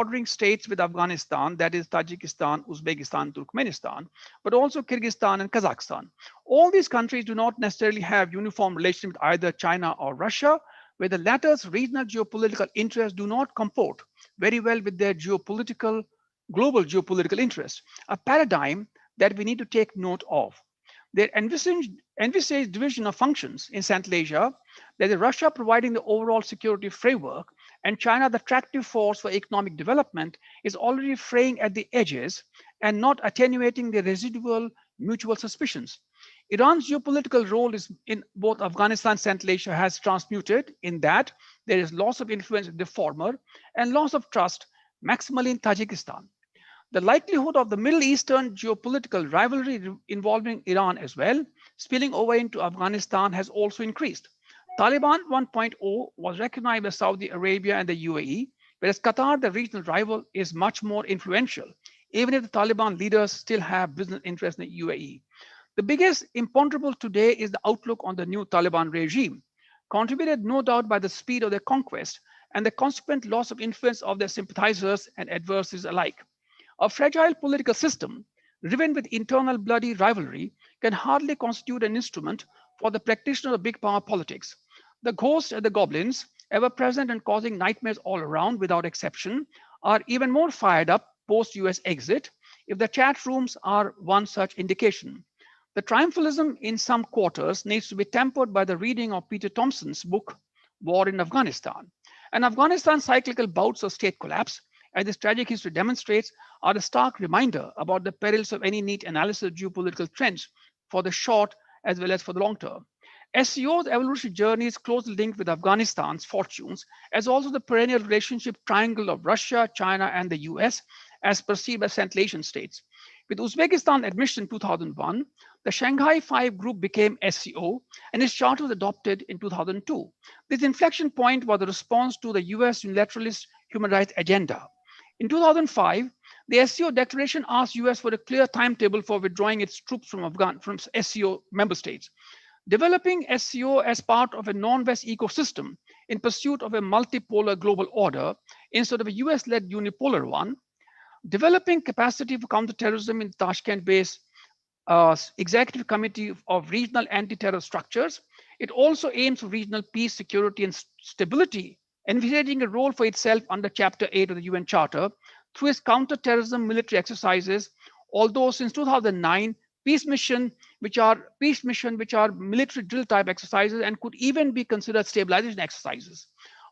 bordering states with Afghanistan, that is Tajikistan, Uzbekistan, Turkmenistan, but also Kyrgyzstan and Kazakhstan. All these countries do not necessarily have uniform relations with either China or Russia, where the latter's regional geopolitical interests do not comport very well with their global geopolitical interests, a paradigm that we need to take note of. Their envisaged division of functions in Central Asia, that is Russia providing the overall security framework and China the attractive force for economic development, is already fraying at the edges and not attenuating the residual mutual suspicions. Iran's geopolitical role is in both Afghanistan and Central Asia has transmuted in that there is loss of influence in the former and loss of trust maximally in Tajikistan. The likelihood of the Middle Eastern geopolitical rivalry involving Iran as well spilling over into Afghanistan has also increased. Taliban 1.0 was recognized by Saudi Arabia and the UAE, whereas Qatar, the regional rival, is much more influential, even if the Taliban leaders still have business interests in the UAE. The biggest imponderable today is the outlook on the new Taliban regime, contributed no doubt by the speed of their conquest and the consequent loss of influence of their sympathizers and adversaries alike. A fragile political system, riven with internal bloody rivalry, can hardly constitute an instrument for the practitioner of big power politics. The ghosts and the goblins, ever present and causing nightmares all around without exception, are even more fired up post US exit, if the chat rooms are one such indication. The triumphalism in some quarters needs to be tempered by the reading of Peter Thompson's book, War in Afghanistan. And Afghanistan's cyclical bouts of state collapse, as this tragic history demonstrates, are a stark reminder about the perils of any neat analysis of geopolitical trends for the short as well as for the long term. SCO's evolutionary journey is closely linked with Afghanistan's fortunes, as also the perennial relationship triangle of Russia, China, and the US, as perceived by Central Asian states. With Uzbekistan admission in 2001, the Shanghai Five Group became SCO, and its charter was adopted in 2002. This inflection point was a response to the US unilateralist human rights agenda. In 2005, the SCO declaration asked US for a clear timetable for withdrawing its troops from SCO member states. Developing SCO as part of a non-West ecosystem in pursuit of a multipolar global order instead of a US-led unipolar one, developing capacity for counterterrorism in Tashkent-based Executive Committee of Regional Anti-Terror Structures. It also aims for regional peace, security, and stability, envisaging a role for itself under Chapter 8 of the UN Charter through its counter-terrorism military exercises, although since 2009, peace mission which are military drill type exercises and could even be considered stabilization exercises.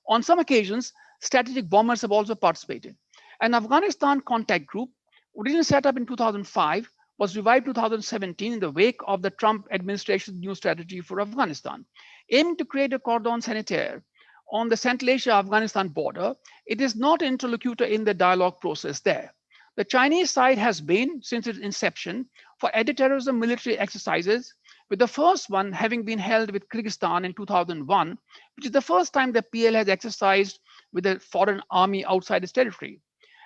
On some occasions, strategic bombers have also participated. An Afghanistan contact group, originally set up in 2005, was revived in 2017 in the wake of the Trump administration's new strategy for Afghanistan. Aiming to create a cordon sanitaire on the Central Asia-Afghanistan border, it is not an interlocutor in the dialogue process there. The Chinese side has been, since its inception, for anti-terrorism military exercises, with the first one having been held with Kyrgyzstan in 2001, which is the first time the PL has exercised with a foreign army outside its territory.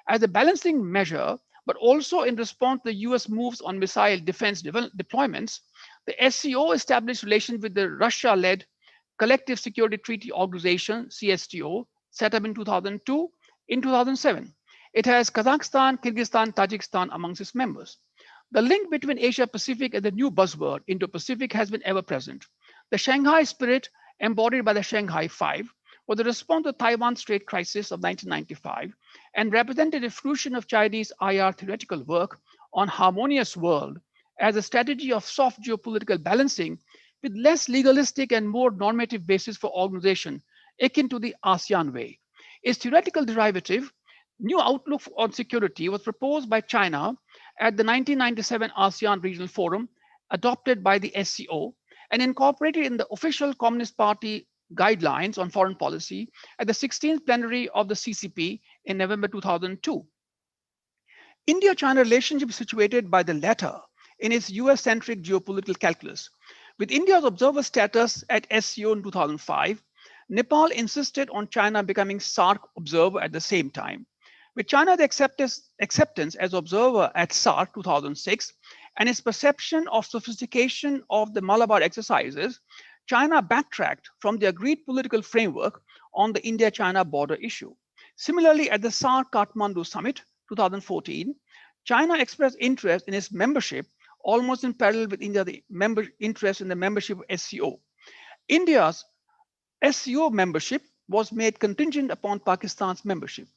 As a balancing measure, but also in response to the US moves on missile defense deployments, the SCO established relations with the Russia-led Collective Security Treaty Organization, CSTO, set up in 2002. In 2007, it has Kazakhstan, Kyrgyzstan, Tajikistan amongst its members. The link between Asia-Pacific and the new buzzword, Indo-Pacific, has been ever present. The Shanghai spirit, embodied by the Shanghai Five, was the response to the Taiwan Strait crisis of 1995 and represented a fruition of Chinese IR theoretical work on harmonious world as a strategy of soft geopolitical balancing with less legalistic and more normative basis for organization, akin to the ASEAN way. Its theoretical derivative, New Outlook on Security, was proposed by China at the 1997 ASEAN Regional Forum, adopted by the SCO, and incorporated in the official Communist Party guidelines on foreign policy at the 16th plenary of the CCP in November 2002. India-China relationship is situated by the latter in its US-centric geopolitical calculus. With India's observer status at SCO in 2005, Nepal insisted on China becoming SAARC observer at the same time. With China's acceptance as observer at SAARC 2006 and its perception of sophistication of the Malabar exercises, China backtracked from the agreed political framework on the India-China border issue. Similarly, at the SAARC Kathmandu Summit 2014, China expressed interest in its membership almost in parallel with India's interest in the membership of SCO. India's SCO membership was made contingent upon Pakistan's membership.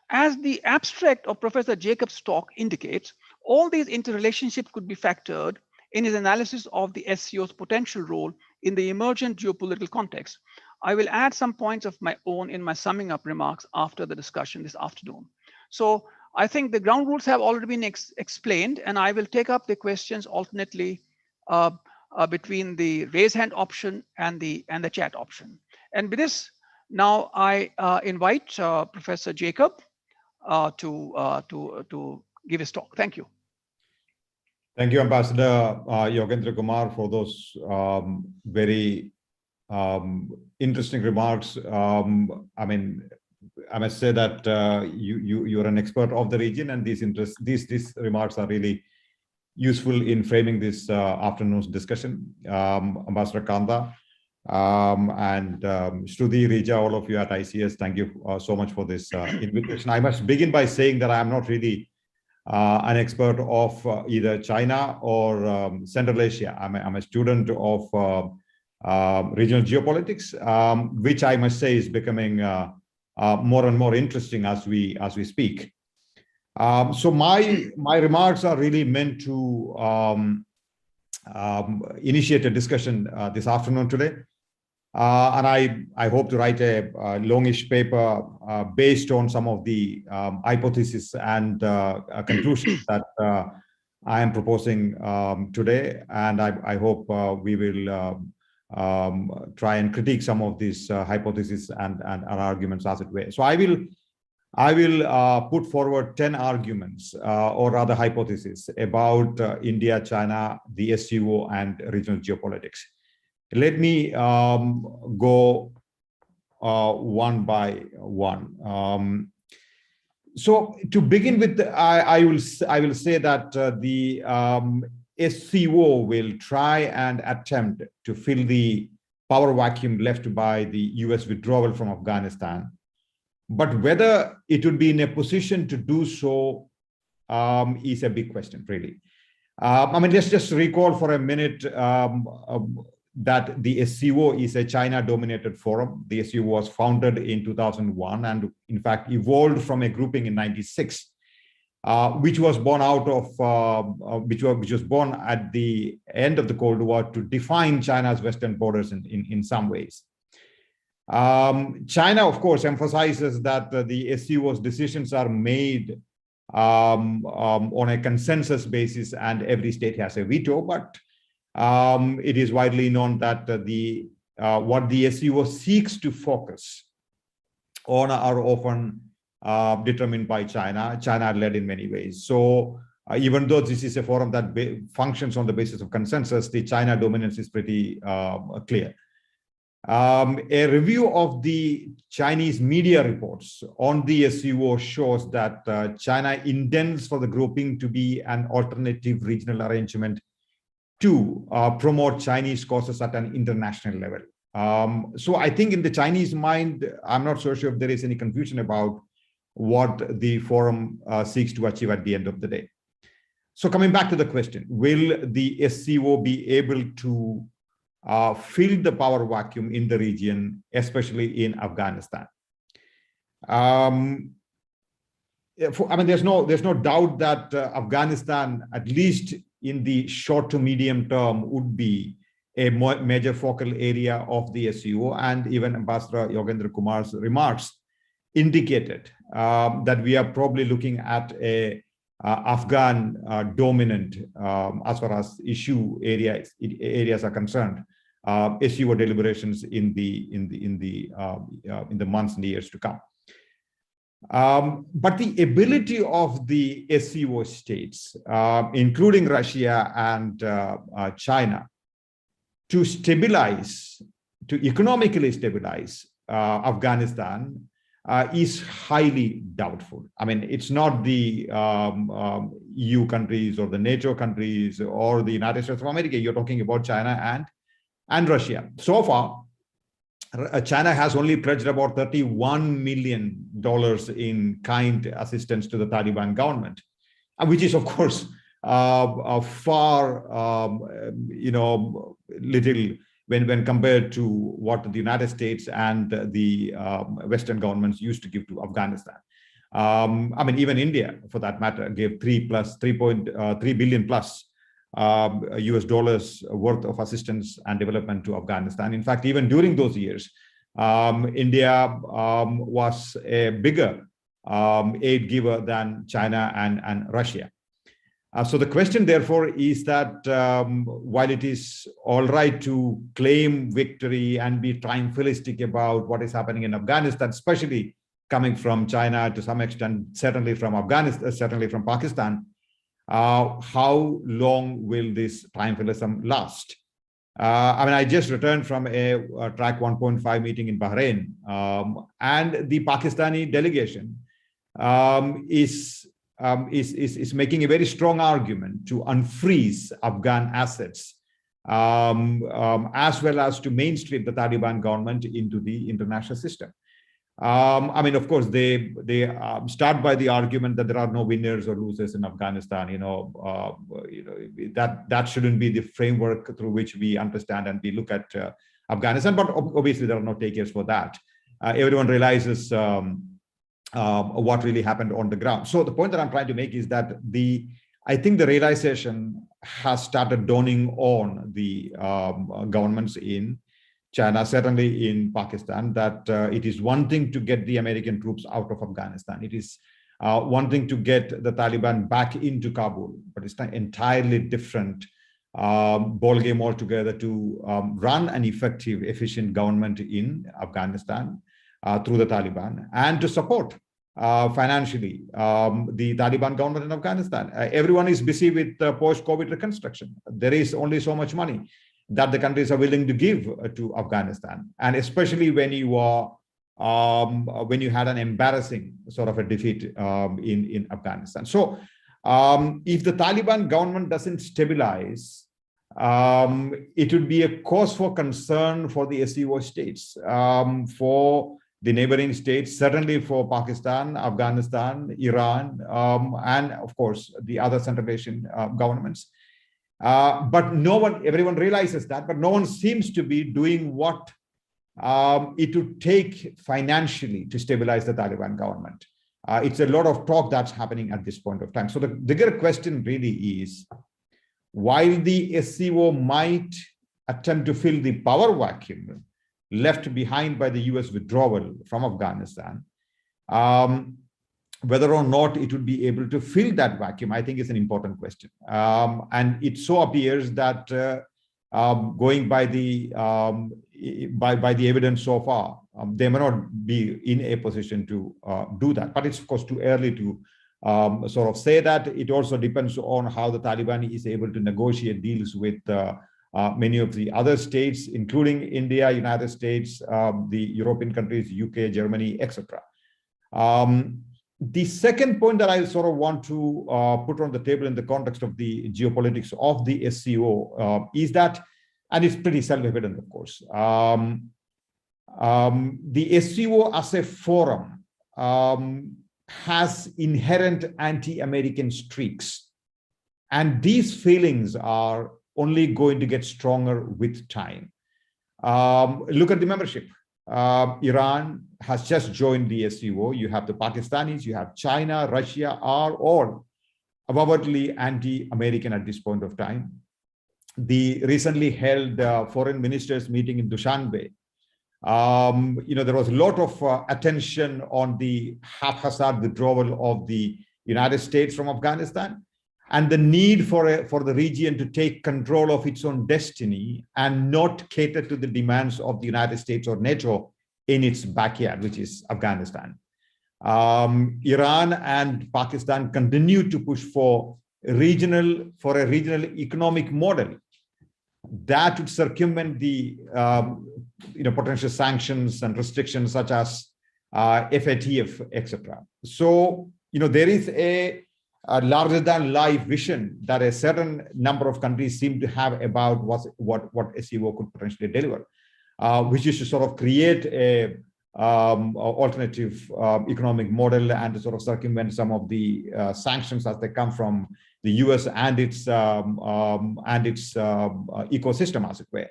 As the abstract of Professor Jacob's talk indicates, all these interrelationships could be factored in his analysis of the SCO's potential role in the emergent geopolitical context. I will add some points of my own in my summing up remarks after the discussion this afternoon. So I think the ground rules have already been explained, and I will take up the questions alternately between the raise hand option and the chat option. And with this, now I invite Professor Jacob to give his talk. Thank you. Thank you, Ambassador Yogendra Kumar, for those very interesting remarks. I mean, I must say that you're an expert of the region, and these remarks are really useful in framing this afternoon's discussion. Ambassador Kanda and Shruti, Rija, all of you at ICS, thank you so much for this invitation. I must begin by saying that I am not really an expert of either China or Central Asia. I'm a student of regional geopolitics, which I must say is becoming more and more interesting as we speak. So my remarks are really meant to initiate a discussion this afternoon today. And I hope to write a longish paper based on some of the hypotheses and conclusions that I am proposing today. And I hope we will try and critique some of these hypotheses and arguments as it were. So I will put forward 10 arguments or rather hypotheses about India, China, the SCO, and regional geopolitics. Let me go one by one. So to begin with, I will say that the SCO will try and attempt to fill the power vacuum left by the US withdrawal from Afghanistan. But whether it would be in a position to do so is a big question, really. I mean, let's just recall for a minute that the SCO is a China-dominated forum. The SCO was founded in 2001 and, in fact, evolved from a grouping in '96, which was born out of which was born at the end of the Cold War to define China's western borders in some ways. China, of course, emphasizes that the SCO's decisions are made on a consensus basis, and every state has a veto. But it is widely known that what the SCO seeks to focus on are often determined by China. China led in many ways. So even though this is a forum that functions on the basis of consensus, the China dominance is pretty clear. A review of the Chinese media reports on the SCO shows that China intends for the grouping to be an alternative regional arrangement to promote Chinese causes at an international level. So I think in the Chinese mind, I'm not so sure if there is any confusion about what the forum seeks to achieve at the end of the day. So coming back to the question, will the SCO be able to fill the power vacuum in the region, especially in Afghanistan? I mean, there's no doubt that Afghanistan, at least in the short to medium term, would be a major focal area of the SCO, and even Ambassador Yogendra Kumar's remarks indicated that we are probably looking at a Afghan dominant as far as issue areas are concerned. SCO deliberations in the months and years to come. But the ability of the SCO states, including Russia and China, to economically stabilize Afghanistan is highly doubtful. I mean, it's not the EU countries or the NATO countries or the United States of America. You're talking about China and Russia. So far, China has only pledged about $31 million in kind assistance to the Taliban government, which is, of course, far, little when compared to what the United States and the Western governments used to give to Afghanistan. Even India, for that matter, gave 3.3 billion plus US dollars worth of assistance and development to Afghanistan. In fact, even during those years, India was a bigger aid giver than China and Russia. So the question, therefore, is that while it is all right to claim victory and be triumphalistic about what is happening in Afghanistan, especially coming from China to some extent, certainly from Afghanistan, certainly from Pakistan, how long will this triumphalism last? I just returned from a track 1.5 meeting in Bahrain, and the Pakistani delegation is making a very strong argument to unfreeze Afghan assets, as well as to mainstream the Taliban government into the international system. Of course, they start by the argument that there are no winners or losers in Afghanistan. That shouldn't be the framework through which we understand and we look at Afghanistan. But obviously, there are no takers for that. Everyone realizes what really happened on the ground. So the point that I'm trying to make is that I think the realization has started dawning on the governments in China, certainly in Pakistan, that it is one thing to get the American troops out of Afghanistan. It is one thing to get the Taliban back into Kabul, but it's an entirely different ballgame altogether to run an effective, efficient government in Afghanistan through the Taliban and to support financially the Taliban government in Afghanistan. Everyone is busy with post-COVID reconstruction. There is only so much money that the countries are willing to give to Afghanistan, and especially when you had an embarrassing sort of a defeat in Afghanistan. So, if the Taliban government doesn't stabilize, it would be a cause for concern for the SCO states, for the neighboring states, certainly for Pakistan, Afghanistan, Iran, and of course the other Central Asian governments. But everyone realizes that, but no one seems to be doing what it would take financially to stabilize the Taliban government. It's a lot of talk that's happening at this point of time. So the bigger question really is, while the SCO might attempt to fill the power vacuum left behind by the US withdrawal from Afghanistan, whether or not it would be able to fill that vacuum, I think is an important question. And it so appears that going by the evidence so far, they may not be in a position to do that. But it's of course too early to sort of say that. It also depends on how the Taliban is able to negotiate deals with many of the other states, including India, United States, the European countries, UK, Germany, etc. The second point that I sort of want to put on the table in the context of the geopolitics of the SCO is that, and it's pretty self-evident, of course, the SCO as a forum has inherent anti-American streaks. And these feelings are only going to get stronger with time. Look at the membership. Iran has just joined the SCO. You have the Pakistanis, you have China, Russia are all avowedly anti-American at this point of time. The recently held foreign ministers meeting in Dushanbe, there was a lot of attention on the haphazard withdrawal of the United States from Afghanistan and the need for the region to take control of its own destiny and not cater to the demands of the United States or NATO in its backyard, which is Afghanistan. Iran and Pakistan continue to push for a regional economic model that would circumvent the potential sanctions and restrictions such as FATF, etc. So there is a larger than life vision that a certain number of countries seem to have about what SCO could potentially deliver. which is to sort of create a alternative economic model and to sort of circumvent some of the sanctions as they come from the US and its ecosystem, as it were.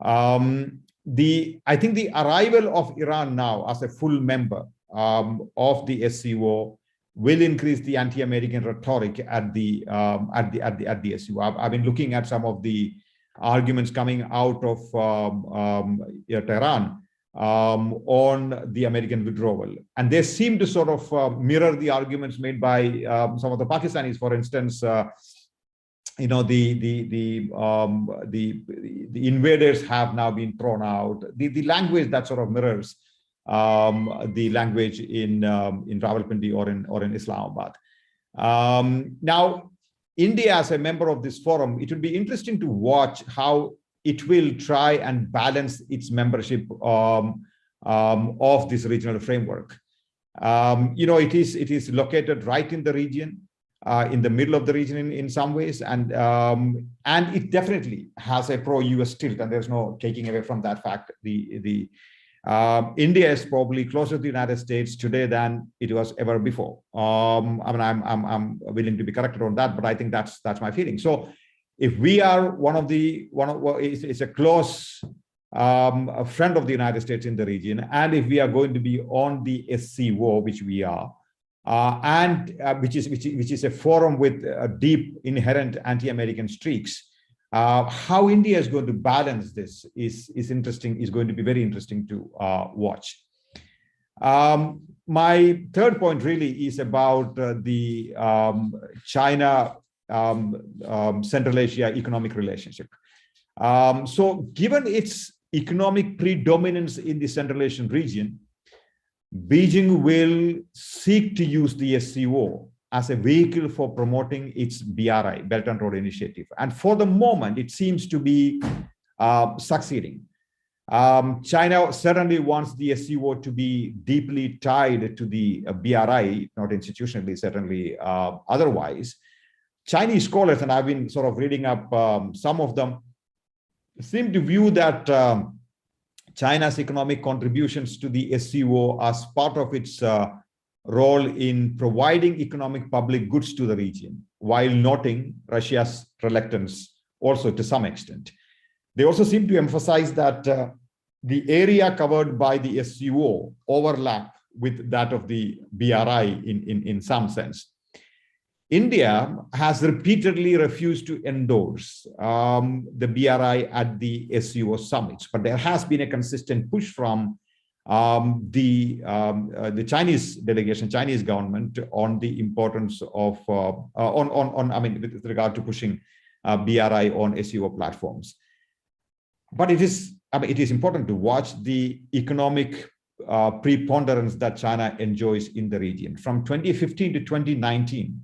I think the arrival of Iran now as a full member of the SCO will increase the anti-American rhetoric at the SCO. I've been looking at some of the arguments coming out of Tehran on the American withdrawal, and they seem to sort of mirror the arguments made by some of the Pakistanis. For instance, you know, the invaders have now been thrown out. The language that sort of mirrors the language in Rawalpindi or in Islamabad. Now, India as a member of this forum, it will be interesting to watch how it will try and balance its membership of this regional framework. You know, it is located right in the region, in the middle of the region in some ways, and it definitely has a pro-US tilt, and there's no taking away from that fact. India is probably closer to the United States today than it was ever before. I mean, I'm willing to be corrected on that, but I think that's my feeling. So, if we are it's a close a friend of the United States in the region, and if we are going to be on the SCO, which we are, and which is a forum with deep inherent anti-American streaks, how India is going to balance this is interesting, is going to be very interesting to watch. My third point really is about the China Central Asia economic relationship. So given its economic predominance in the Central Asian region, Beijing will seek to use the SCO as a vehicle for promoting its BRI, Belt and Road Initiative. And for the moment, it seems to be succeeding. China certainly wants the SCO to be deeply tied to the BRI, not institutionally, certainly otherwise. Chinese scholars, and I've been sort of reading up some of them, seem to view that China's economic contributions to the SCO as part of its role in providing economic public goods to the region, while noting Russia's reluctance also to some extent. They also seem to emphasize that the area covered by the SCO overlap with that of the BRI in some sense. India has repeatedly refused to endorse the BRI at the SCO summits, but there has been a consistent push from the Chinese delegation, Chinese government, on the importance of I mean, with regard to pushing BRI on SCO platforms. But it is important to watch the economic preponderance that China enjoys in the region. From 2015 to 2019,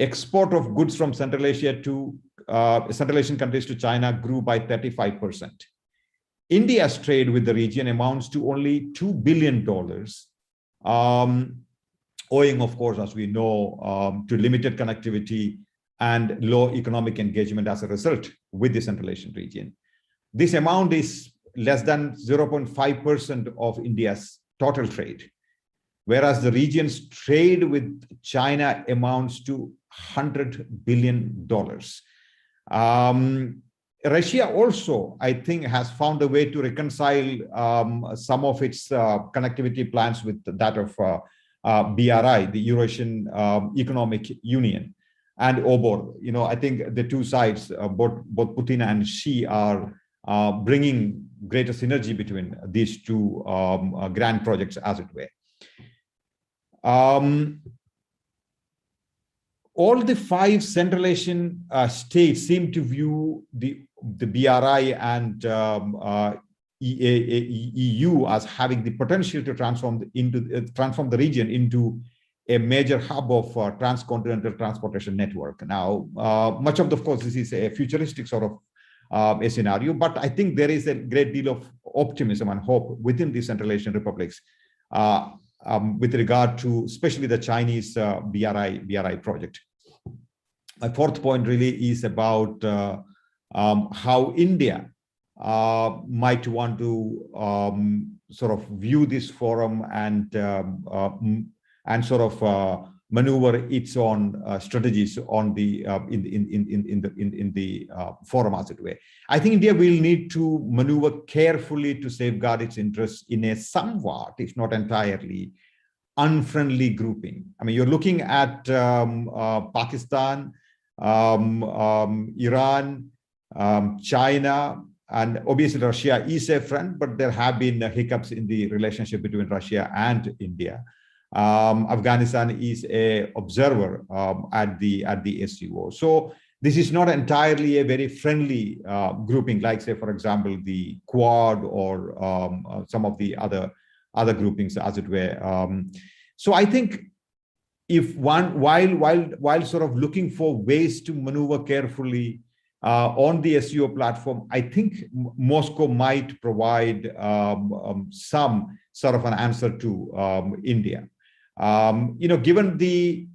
export of goods from Central Asia to Central Asian countries to China grew by 35%. India's trade with the region amounts to only $2 billion, owing, of course, as we know, to limited connectivity and low economic engagement as a result with the Central Asian region. This amount is less than 0.5% of India's total trade, whereas the region's trade with China amounts to $100 billion. Russia also, I think, has found a way to reconcile some of its connectivity plans with that of BRI, the Eurasian Economic Union, and OBOR. You know, I think the two sides, both Putin and Xi, are bringing greater synergy between these two grand projects, as it were. All the 5 Central Asian states seem to view the BRI and EU as having the potential to transform the region into a major hub of transcontinental transportation network. Now, much of course, this is a futuristic sort of a scenario, but I think there is a great deal of optimism and hope within the Central Asian republics with regard to especially the Chinese BRI project. My fourth point really is about how India might want to sort of view this forum and sort of maneuver its own strategies on the in the forum, as it were. I think India will need to maneuver carefully to safeguard its interests in a somewhat, if not entirely, unfriendly grouping. I mean, you're looking at Pakistan, Iran, China, and obviously Russia is a friend, but there have been hiccups in the relationship between Russia and India. Afghanistan is a observer at the SCO. So this is not entirely a very friendly grouping, like, say, for example, the Quad or some of the other groupings, as it were. So I think if one, while sort of looking for ways to maneuver carefully on the SCO platform, I think Moscow might provide some sort of an answer to India. Given the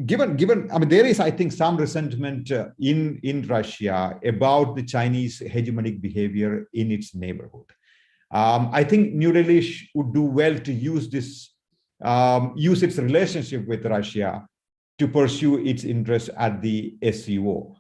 given, I mean, there is, I think, some resentment in Russia about the Chinese hegemonic behavior in its neighborhood. I think New Delhi would do well to use this, use its relationship with Russia to pursue its interests at the SCO.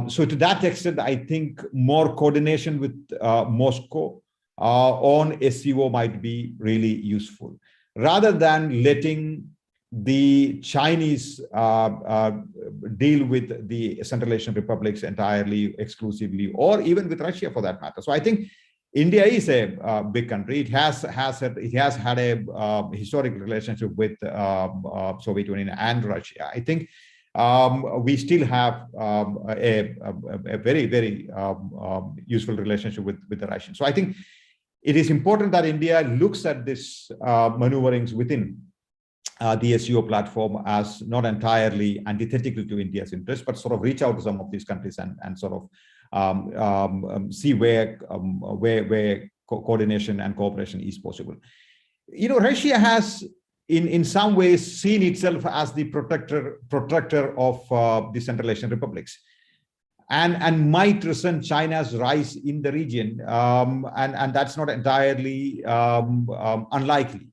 So to that extent, I think more coordination with Moscow on SCO might be really useful, rather than letting the Chinese deal with the Central Asian republics entirely, exclusively, or even with Russia for that matter. So I think India is a big country. It has had a historic relationship with Soviet Union and Russia. I think we still have a very, very useful relationship with the Russians. So I think it is important that India looks at this maneuverings within the SCO platform as not entirely antithetical to India's interests, but sort of reach out to some of these countries and sort of see where coordination and cooperation is possible. Russia has, in some ways, seen itself as the protector of the Central Asian republics, and might resent China's rise in the region, and that's not entirely unlikely.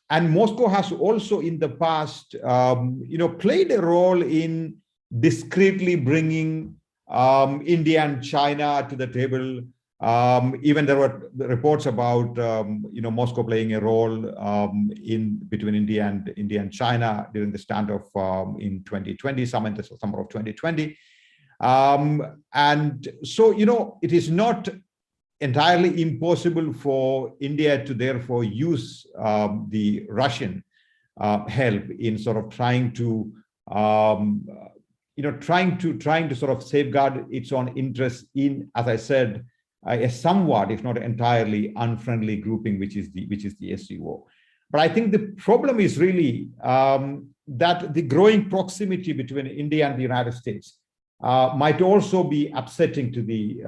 And Moscow has also, in the past, played a role in discreetly bringing India and China to the table. Even there were reports about Moscow playing a role between India and China during the standoff in 2020, summer of 2020. And so it is not entirely impossible for India to therefore use the Russian help in sort of trying to sort of safeguard its own interests in, as I said, a somewhat, if not entirely, unfriendly grouping, which is the SCO. But I think the problem is really that the growing proximity between India and the United States might also be upsetting to the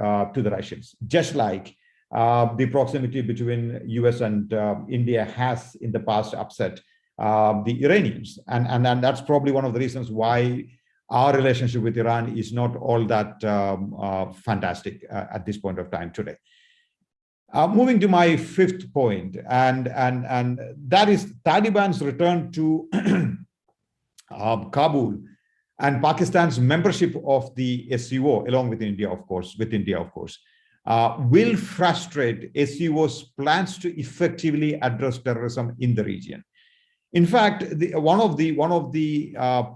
Russians, just like the proximity between US and India has in the past upset the Iranians, and that's probably one of the reasons why our relationship with Iran is not all that fantastic at this point of time today. Moving to my fifth point, and that is Taliban's return to Kabul and Pakistan's membership of the SCO, along with India, of course, will frustrate SCO's plans to effectively address terrorism in the region. In fact, one of the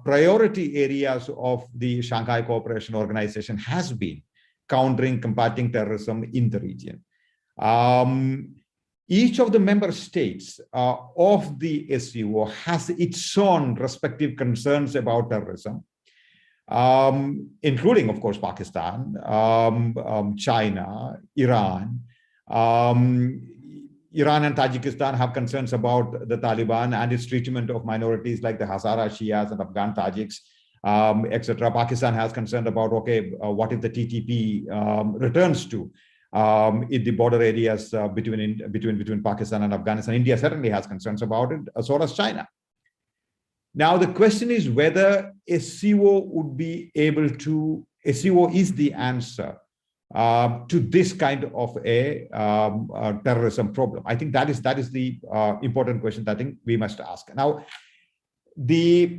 priority areas of the Shanghai Cooperation Organization has been combating terrorism in the region. Each of the member states of the SCO has its own respective concerns about terrorism, including, of course, Pakistan, China, Iran. Iran and Tajikistan have concerns about the Taliban and its treatment of minorities like the Hazara Shias and Afghan Tajiks, etc. Pakistan has concern about, what if the TTP returns to in the border areas between Pakistan and Afghanistan? India certainly has concerns about it, so does China. Now, the question is whether SCO would be able to SCO is the answer to this kind of a terrorism problem? I think that is the important question that I think we must ask. Now, let's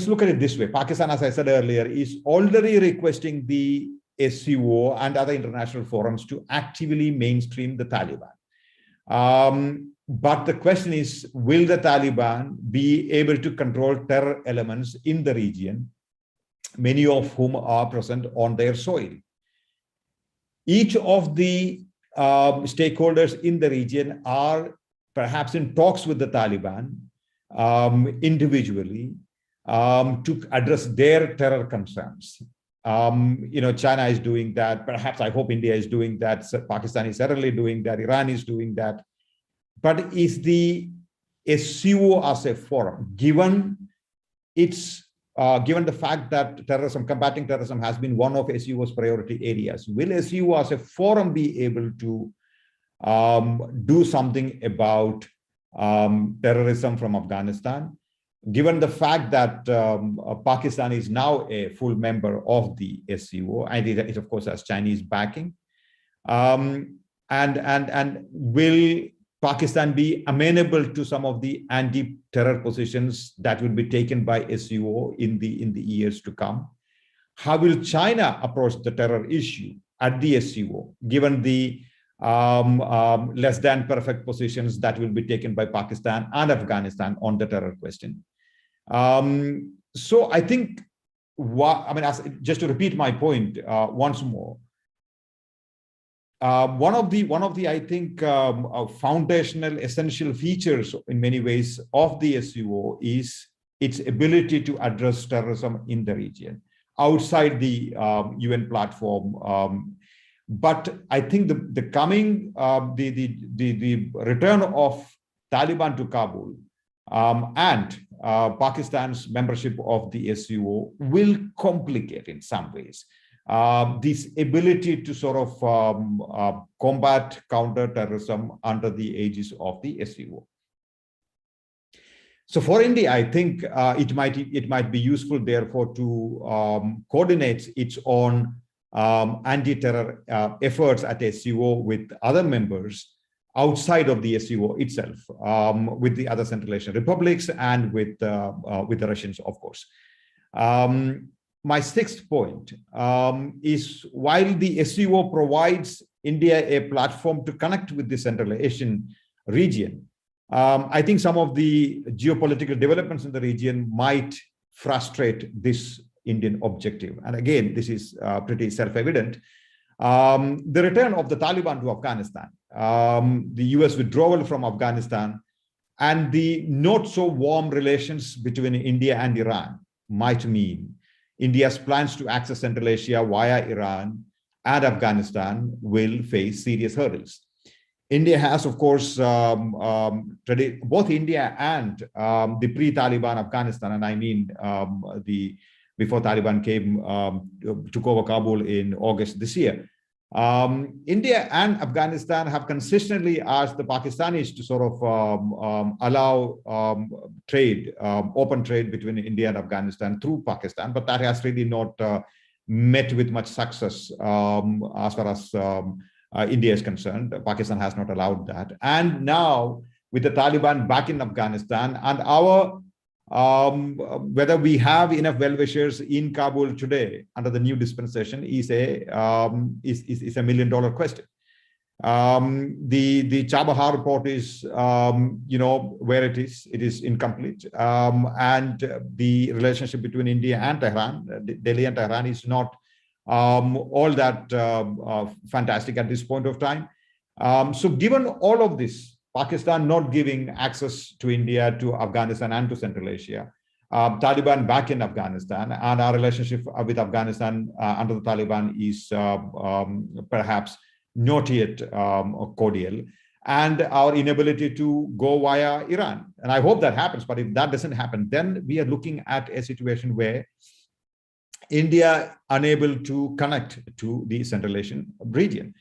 look at it this way. Pakistan, as I said earlier, is already requesting the SCO and other international forums to actively mainstream the Taliban. But the question is, will the Taliban be able to control terror elements in the region, many of whom are present on their soil? Each of the stakeholders in the region are perhaps in talks with the Taliban individually to address their terror concerns. China is doing that. Perhaps I hope India is doing that. Pakistan is certainly doing that. Iran is doing that. But is the SCO as a forum, given the fact that combating terrorism has been one of SCO's priority areas, will SCO as a forum be able to do something about terrorism from Afghanistan, given the fact that Pakistan is now a full member of the SCO, and it of course has Chinese backing, and will Pakistan be amenable to some of the anti-terror positions that will be taken by SCO in the years to come? How will China approach the terror issue at the SCO, given the less than perfect positions that will be taken by Pakistan and Afghanistan on the terror question? So I think, just to repeat my point once more, one of the I think foundational essential features in many ways of the SCO is its ability to address terrorism in the region outside the UN platform. But I think the return of Taliban to Kabul and Pakistan's membership of the SCO will complicate in some ways this ability to sort of combat counter-terrorism under the aegis of the SCO. So for India, I think it might be useful, therefore, to coordinate its own anti-terror efforts at SCO with other members outside of the SCO itself, with the other Central Asian republics and with the Russians, of course. My sixth point is, while the SCO provides India a platform to connect with the Central Asian region, I think some of the geopolitical developments in the region might frustrate this Indian objective. And again, this is pretty self-evident. The return of the Taliban to Afghanistan, the US withdrawal from Afghanistan, and the not so warm relations between India and Iran might mean India's plans to access Central Asia via Iran and Afghanistan will face serious hurdles. India has, of course, both India and the pre-Taliban Afghanistan, and I mean before Taliban took over Kabul in August this year. India and Afghanistan have consistently asked the Pakistanis to sort of allow trade, open trade between India and Afghanistan through Pakistan, but that has really not met with much success as far as India is concerned. Pakistan has not allowed that. And now, with the Taliban back in Afghanistan, and our whether we have enough well-wishers in Kabul today under the new dispensation is a $1 million question. The Chabahar report is, where it is incomplete, and the relationship between India and Tehran, Delhi and Tehran, is not all that fantastic at this point of time. So given all of this, Pakistan not giving access to India, to Afghanistan, and to Central Asia, Taliban back in Afghanistan, and our relationship with Afghanistan under the Taliban is perhaps not yet cordial, and our inability to go via Iran. And I hope that happens, but if that doesn't happen, then we are looking at a situation where India unable to connect to the Central Asian region.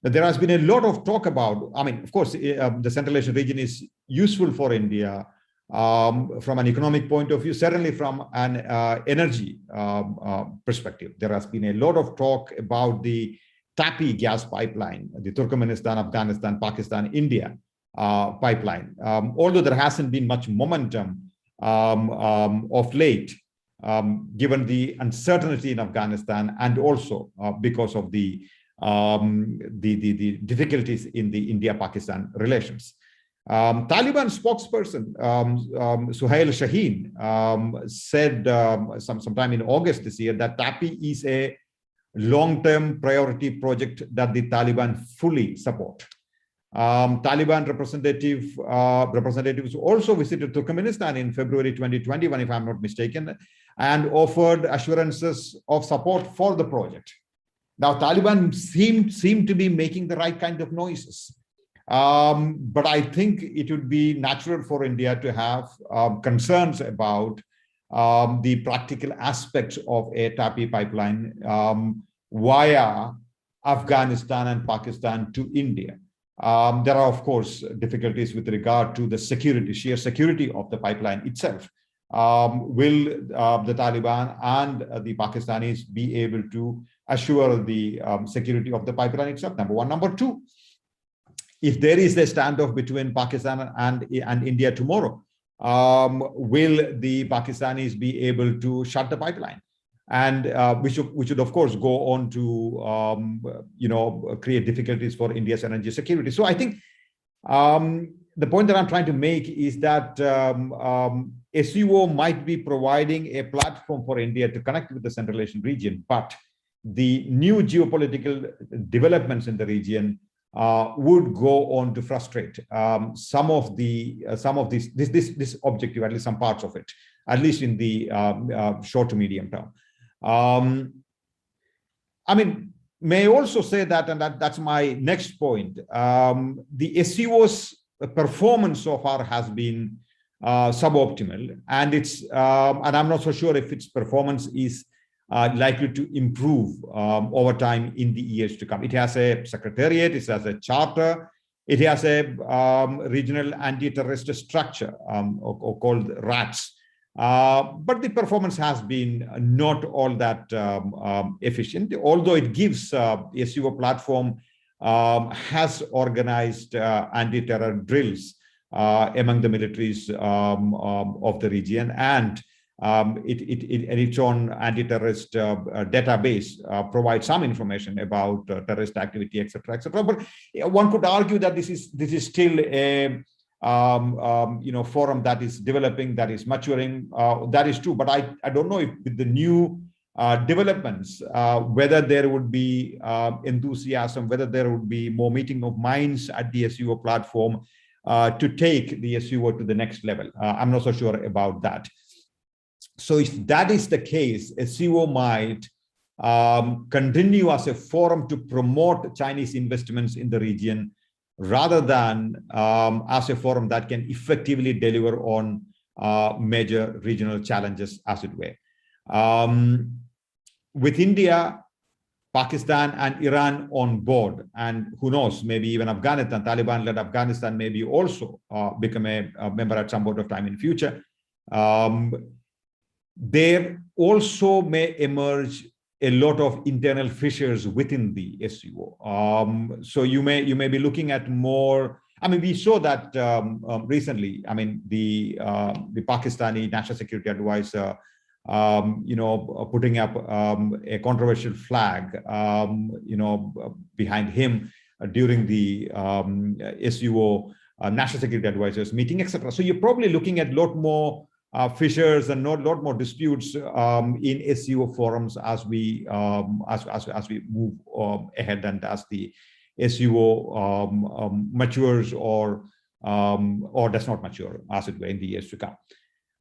There has been a lot of talk about, of course, the Central Asian region is useful for India from an economic point of view, certainly from an energy perspective. There has been a lot of talk about the TAPI gas pipeline, the Turkmenistan, Afghanistan, Pakistan, India pipeline. Although there hasn't been much momentum of late, given the uncertainty in Afghanistan, and also because of the difficulties in the India-Pakistan relations. Taliban spokesperson Suhail Shaheen said sometime in August this year that TAPI is a long-term priority project that the Taliban fully support. Taliban representatives also visited Turkmenistan in February 2021, if I'm not mistaken, and offered assurances of support for the project. Now, Taliban seem to be making the right kind of noises. But I think it would be natural for India to have concerns about the practical aspects of a TAPI pipeline via Afghanistan and Pakistan to India. There are, of course, difficulties with regard to the security, sheer security of the pipeline itself. Will the Taliban and the Pakistanis be able to assure the security of the pipeline itself? Number one. Number two, if there is a standoff between Pakistan and India tomorrow, will the Pakistanis be able to shut the pipeline? And which would, of course, go on to create difficulties for India's energy security. So I think the point that I'm trying to make is that SCO might be providing a platform for India to connect with the Central Asian region, but the new geopolitical developments in the region would go on to frustrate some of this objective, at least some parts of it, at least in the short to medium term. I mean, may I also say that, and that's my next point, the SCO's performance so far has been suboptimal, and I'm not so sure if its performance is likely to improve over time in the years to come. It has a secretariat, it has a charter, it has a regional anti-terrorist structure called RATS. But the performance has been not all that efficient, although it gives the SCO platform has organized anti-terror drills among the militaries of the region, and its own anti-terrorist database provides some information about terrorist activity, etc., etc. But one could argue that this is still a forum that is developing, that is maturing. That is true, but I don't know if with the new developments, whether there would be enthusiasm, whether there would be more meeting of minds at the SCO platform to take the SCO to the next level. I'm not so sure about that. So if that is the case, SCO might continue as a forum to promote Chinese investments in the region, rather than as a forum that can effectively deliver on major regional challenges, as it were. With India, Pakistan, and Iran on board, and who knows, maybe even Afghanistan, Taliban-led Afghanistan maybe also become a member at some point of time in the future. There also may emerge a lot of internal fissures within the SCO. So you may be looking at more. I mean, we saw that recently. I mean, the Pakistani National Security Advisor, putting up a controversial flag, behind him during the SCO National Security Advisors meeting, etc. So you're probably looking at a lot more fissures and a lot more disputes in SCO forums as we move ahead, and as the SCO matures or does not mature, as it were, in the years to come.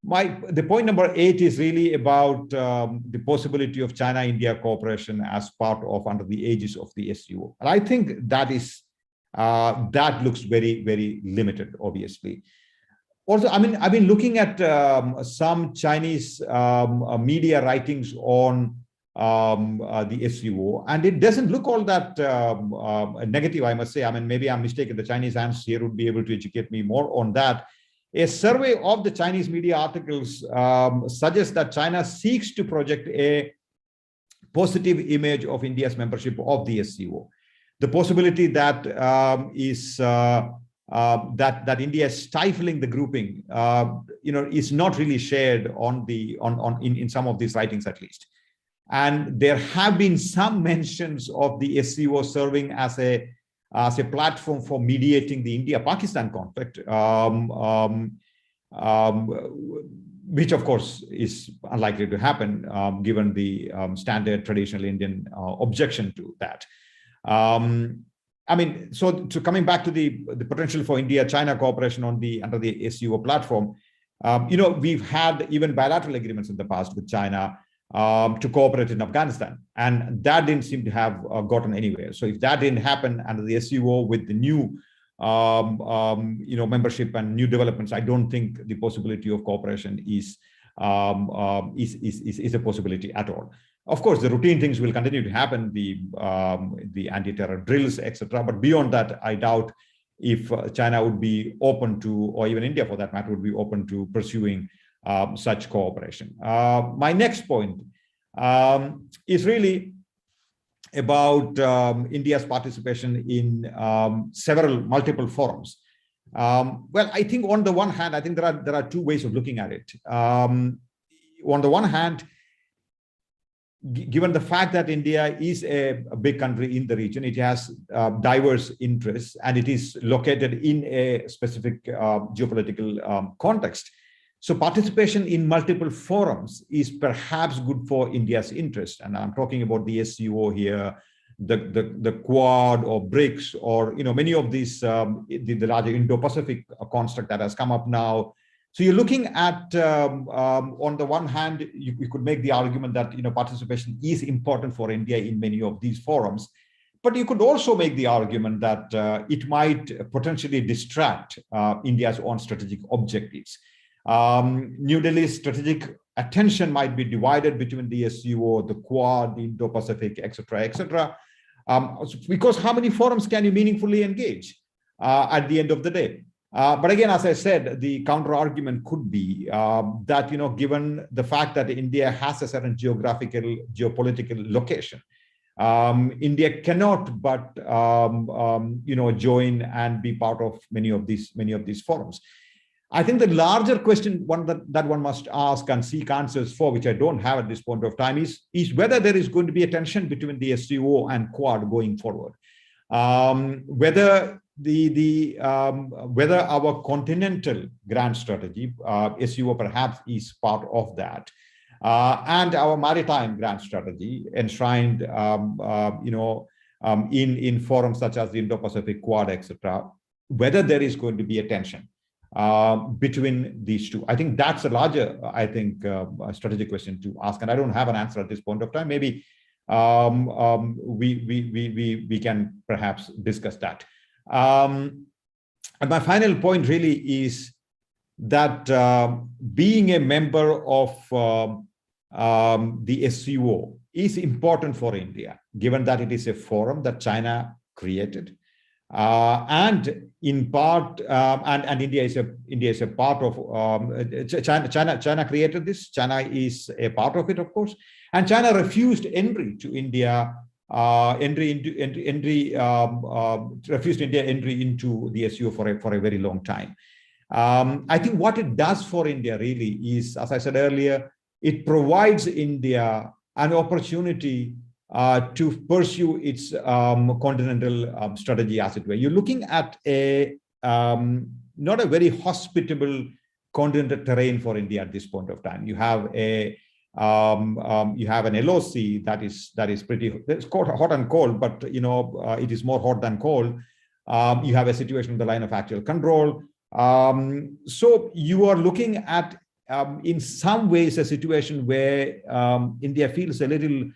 The point number 8 is really about the possibility of China-India cooperation as part of, under the aegis of the SCO. And I think that looks very, very limited, obviously. Also, I mean, I've been looking at some Chinese media writings on the SCO, and it doesn't look all that negative, I must say. I mean, maybe I'm mistaken. The Chinese hands here would be able to educate me more on that. A survey of the Chinese media articles suggests that China seeks to project a positive image of India's membership of the SCO. The possibility that that India is stifling the grouping, is not really shared in some of these writings, at least. And there have been some mentions of the SCO serving as a platform for mediating the India-Pakistan conflict, which of course is unlikely to happen given the standard traditional Indian objection to that. So coming back to the potential for India-China cooperation under the SCO platform, we've had even bilateral agreements in the past with China to cooperate in Afghanistan, and that didn't seem to have gotten anywhere. So if that didn't happen under the SCO with the new membership and new developments, I don't think the possibility of cooperation is a possibility at all. Of course, the routine things will continue to happen, the anti-terror drills, etc. But beyond that, I doubt if China would be open to, or even India for that matter, would be open to pursuing such cooperation. My next point is really about India's participation in multiple forums. Well, I think on the one hand, I think there are two ways of looking at it. On the one hand, given the fact that India is a big country in the region, it has diverse interests, and it is located in a specific geopolitical context. So participation in multiple forums is perhaps good for India's interest. And I'm talking about the SCO here, the Quad or BRICS, or many of these, the larger Indo-Pacific construct that has come up now. So you're looking at, on the one hand, you could make the argument that participation is important for India in many of these forums, but you could also make the argument that it might potentially distract India's own strategic objectives. New Delhi's strategic attention might be divided between the SCO, the Quad, the Indo-Pacific, etc., etc. Because how many forums can you meaningfully engage at the end of the day? But again, as I said, the counter argument could be that, given the fact that India has a certain geopolitical location, India cannot but, join and be part of many of these forums. I think the larger question that one must ask and seek answers for, which I don't have at this point of time, is whether there is going to be a tension between the SCO and Quad going forward. Whether whether our continental grand strategy, SCO perhaps is part of that, and our maritime grand strategy enshrined, in forums such as the Indo-Pacific, Quad, etc., whether there is going to be a tension between these two. I think that's a larger, a strategic question to ask, and I don't have an answer at this point of time. Maybe we can perhaps discuss that. And my final point really is that being a member of the SCO is important for India, given that it is a forum that China created. And in part, and India is a part of China created this. China is a part of it, of course, and China refused entry to India, refused India entry into the SCO for a very long time. I think what it does for India really is, as I said earlier, it provides India an opportunity to pursue its continental strategy, as it were. You're looking at not a very hospitable continental terrain for India at this point of time. You have an LOC that is pretty, it's called hot and cold, but it is more hot than cold. You have a situation on the line of actual control. So you are looking at, in some ways, a situation where India feels a little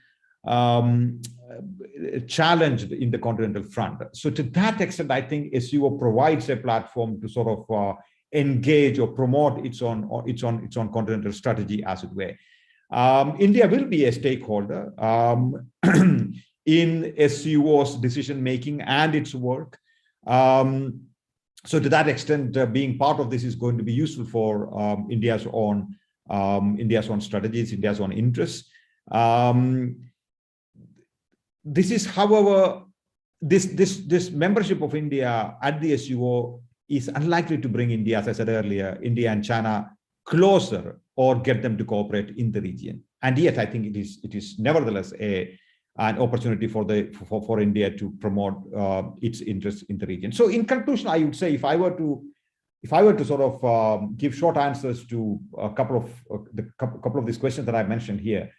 challenged in the continental front. So to that extent, I think SCO provides a platform to sort of engage or promote its own continental strategy, as it were. India will be a stakeholder in SCO's decision making and its work. So to that extent, being part of this is going to be useful for India's own strategies, India's own interests. This is, however, this membership of India at the SCO is unlikely to bring India, as I said earlier, India and China closer or get them to cooperate in the region. And yet, I think it is nevertheless an opportunity for India to promote its interests in the region. So, in conclusion, I would say, if I were to sort of give short answers to a couple of these questions that I mentioned here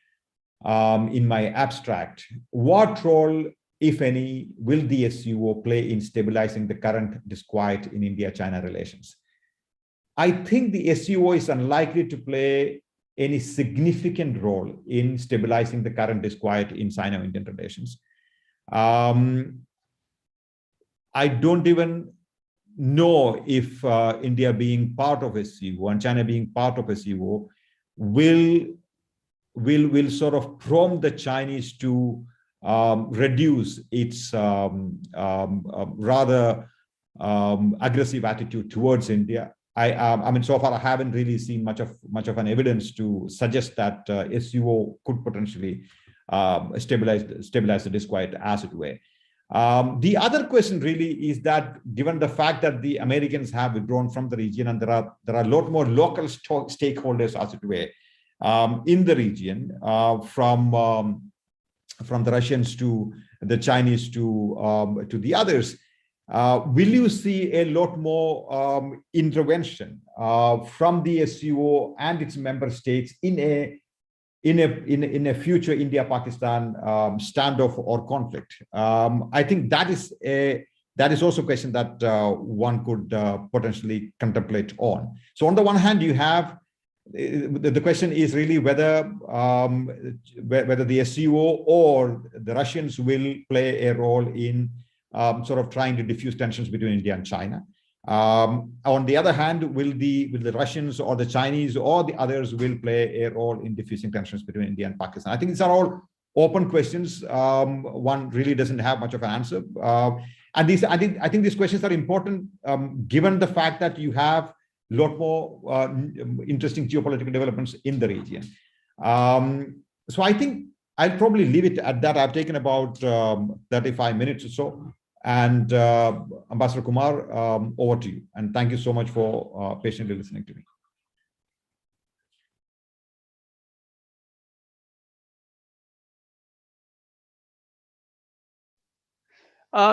in my abstract, what role, if any, will the SCO play in stabilizing the current disquiet in India-China relations? I think the SCO is unlikely to play any significant role in stabilizing the current disquiet in Sino-Indian relations. I don't even know if India being part of SCO and China being part of SCO will sort of prompt the Chinese to reduce its rather aggressive attitude towards India. I mean, so far I haven't really seen much of an evidence to suggest that SCO could potentially stabilize the disquiet, as it were. The other question really is that, given the fact that the Americans have withdrawn from the region, and there are a lot more local stakeholders, as it were, in the region, from the Russians to the Chinese to the others, will you see a lot more intervention from the SCO and its member states in a future India-Pakistan standoff or conflict? I think that is also a question that one could potentially contemplate on. So on the one hand, you have the question is really whether the SCO or the Russians will play a role in sort of trying to diffuse tensions between India and China. On the other hand, will the Russians or the Chinese or the others will play a role in diffusing tensions between India and Pakistan? I think these are all open questions. One really doesn't have much of an answer. And I think these questions are important given the fact that you have a lot more interesting geopolitical developments in the region. So I think I'll probably leave it at that. I've taken about 35 minutes or so. And Ambassador Kumar, over to you. And thank you so much for patiently listening to me.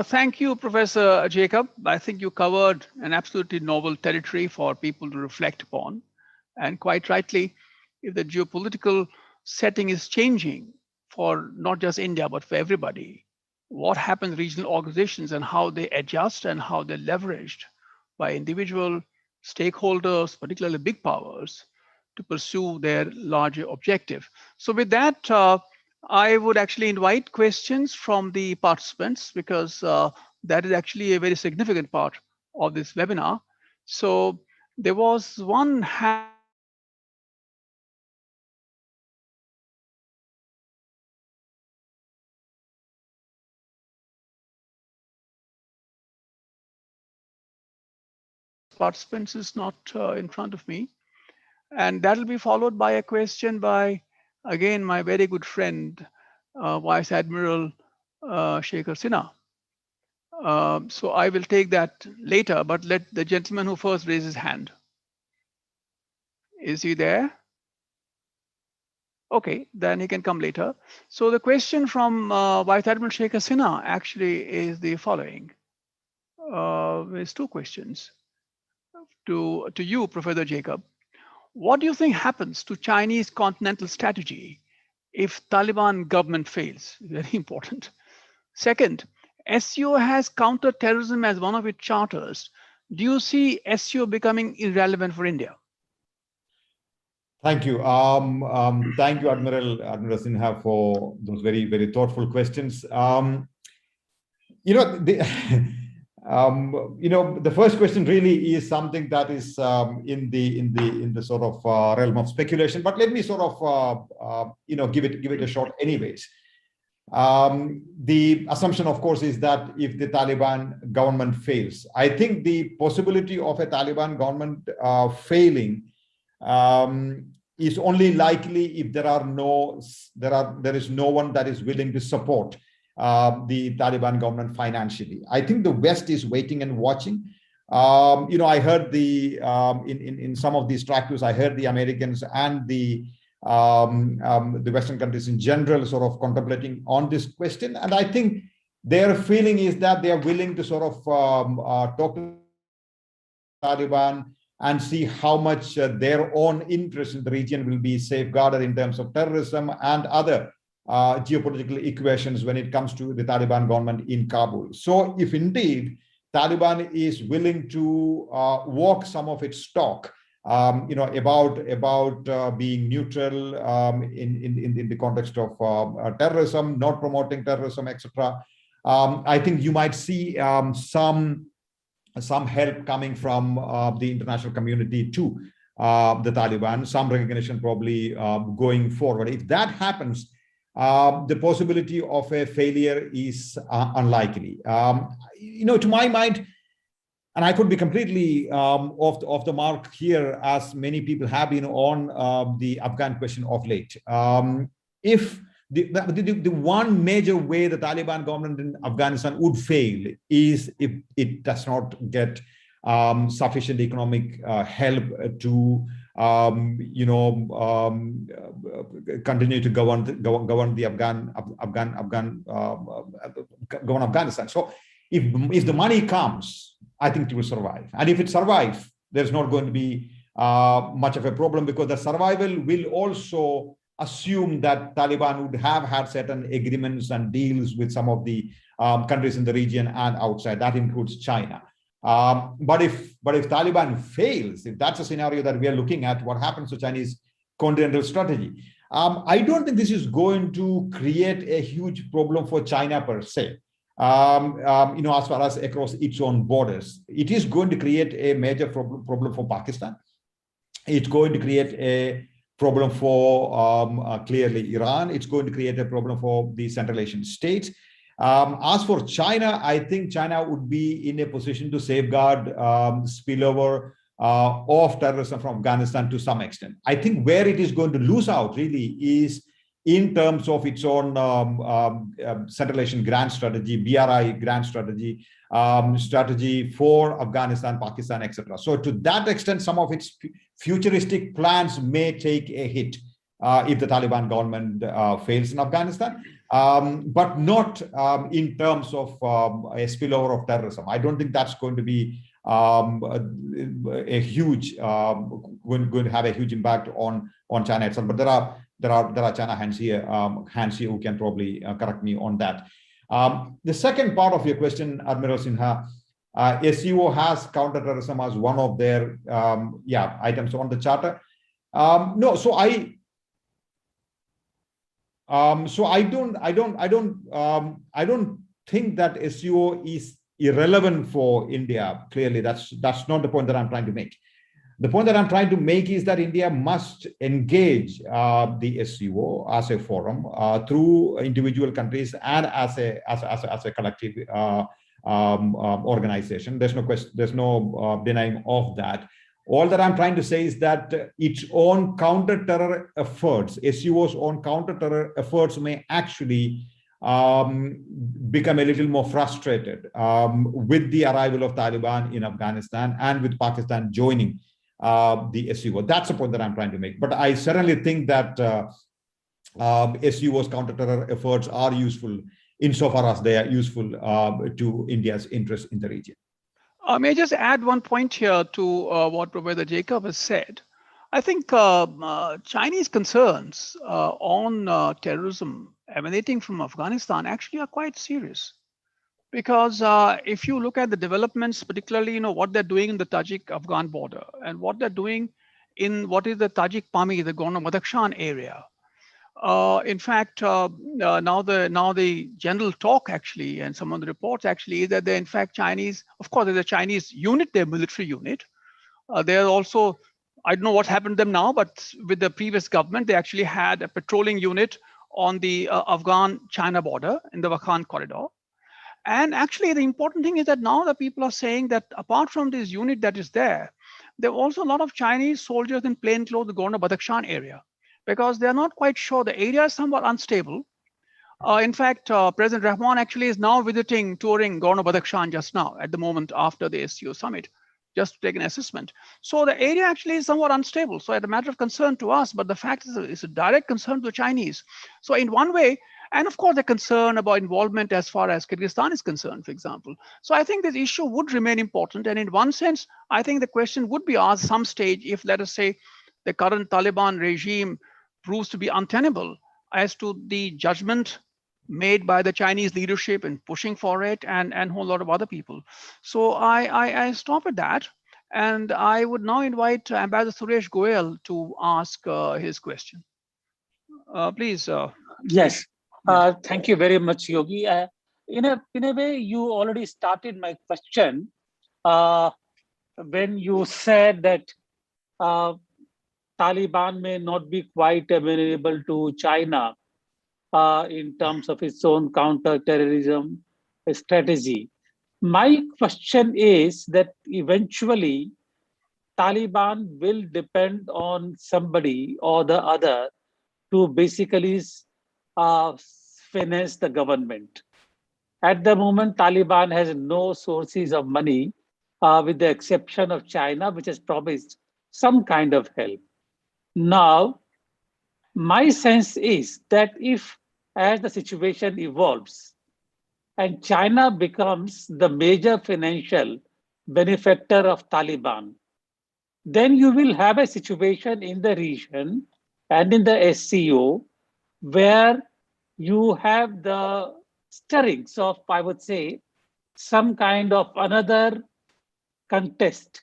Thank you, Professor Jacob. I think you covered an absolutely novel territory for people to reflect upon. And quite rightly, if the geopolitical setting is changing for not just India, but for everybody, what happens regional organizations and how they adjust and how they're leveraged by individual stakeholders, particularly big powers, to pursue their larger objective. So with that, I would actually invite questions from the participants, because that is actually a very significant part of this webinar. So there was one participants is not in front of me. And that'll be followed by a question by, again, my very good friend, Vice Admiral Shekhar Sinha. So I will take that later, but let the gentleman who first raised his hand. Is he there? Okay, then he can come later. So the question from Vice Admiral Shekhar Sinha actually is the following. There's two questions to you, Professor Jacob. What do you think happens to Chinese continental strategy if Taliban government fails? Very important. Second, SCO has counter-terrorism as one of its charters. Do you see SCO becoming irrelevant for India? Thank you. Thank you, Admiral Sinha, for those very, very thoughtful questions. The first question really is something that is in the sort of realm of speculation. But let me sort of give it a shot, anyways. The assumption, of course, is that if the Taliban government fails, I think the possibility of a Taliban government failing is only likely if there is no one that is willing to support the Taliban government financially. I think the West is waiting and watching. I heard in some of these track I heard the Americans and the Western countries in general sort of contemplating on this question, and I think their feeling is that they are willing to sort of talk to Taliban and see how much their own interest in the region will be safeguarded in terms of terrorism and other geopolitical equations when it comes to the Taliban government in Kabul. So if indeed Taliban is willing to walk some of its talk, about being neutral in the context of terrorism, not promoting terrorism, etc. I think you might see some help coming from the international community to the Taliban, some recognition probably going forward. If that happens, the possibility of a failure is unlikely. To my mind, and I could be completely off the mark here, as many people have been on the Afghan question of late. If the one major way the Taliban government in Afghanistan would fail is if it does not get sufficient economic help to continue to govern Afghanistan. So if the money comes, I think it will survive. And if it survives, there's not going to be much of a problem, because the survival will also assume that Taliban would have had certain agreements and deals with some of the countries in the region and outside. That includes China. But if Taliban fails, if that's a scenario that we are looking at, what happens to Chinese continental strategy? I don't think this is going to create a huge problem for China per se. As far as across its own borders, it is going to create a major problem for Pakistan. It's going to create a problem for clearly Iran. It's going to create a problem for the Central Asian states. As for China, I think China would be in a position to safeguard spillover of terrorism from Afghanistan to some extent. I think where it is going to lose out really is in terms of its own Central Asian grand strategy, BRI grand strategy, strategy for Afghanistan, Pakistan, etc. So to that extent, some of its futuristic plans may take a hit if the Taliban government fails in Afghanistan, but not in terms of a spillover of terrorism. I don't think that's going to be a huge, going to have a huge impact on China itself. But there are China hands here who can probably correct me on that. The second part of your question, Admiral Sinha, SCO has counterterrorism as one of their items on the charter. No, so I don't think that SCO is irrelevant for India. Clearly, that's not the point that I'm trying to make. The point that I'm trying to make is that India must engage the SCO as a forum through individual countries and as a collective organization. There's no question, there's no denying of that. All that I'm trying to say is that its own counter-terror efforts, SCO's own counter-terror efforts, may actually become a little more frustrated with the arrival of Taliban in Afghanistan and with Pakistan joining the SCO. That's the point that I'm trying to make. But I certainly think that SCO's counter-terror efforts are useful insofar as they are useful to India's interest in the region. May I just add one point here to what Professor Jacob has said? I think Chinese concerns on terrorism emanating from Afghanistan actually are quite serious. Because if you look at the developments, particularly what they're doing in the Tajik-Afghan border and what they're doing in what is the Tajik-Pami, the Gorno-Badakhshan area. In fact, now the general talk actually, and some of the reports actually, is that they're in fact Chinese. Of course, there's a Chinese unit, their military unit. They're also, I don't know what's happened to them now, but with the previous government, they actually had a patrolling unit on the Afghan-China border in the Wakhan corridor. And actually, the important thing is that now the people are saying that apart from this unit that is there are also a lot of Chinese soldiers in plain clothes going to Badakhshan area because they are not quite sure. The area is somewhat unstable. In fact, President Rahman actually is now touring Gorno-Badakhshan just now at the moment after the SCO summit, just to take an assessment. So the area actually is somewhat unstable. So it's a matter of concern to us, but the fact is it's a direct concern to the Chinese. So in one way, and of course, the concern about involvement as far as Kyrgyzstan is concerned, for example. So I think this issue would remain important. And in one sense, I think the question would be asked some stage if, let us say, the current Taliban regime proves to be untenable as to the judgment made by the Chinese leadership in pushing for it and a whole lot of other people. So I stop at that. And I would now invite Ambassador Suresh Goel to ask his question. Please. Yes. Thank you very much, Yogi. In a way, you already started my question when you said that Taliban may not be quite amenable to China in terms of its own counter-terrorism strategy. My question is that eventually Taliban will depend on somebody or the other to basically finance the government. At the moment, Taliban has no sources of money with the exception of China, which has promised some kind of help. Now, my sense is that if, as the situation evolves and China becomes the major financial benefactor of Taliban, then you will have a situation in the region and in the SCO where you have the stirrings of, I would say, some kind of another contest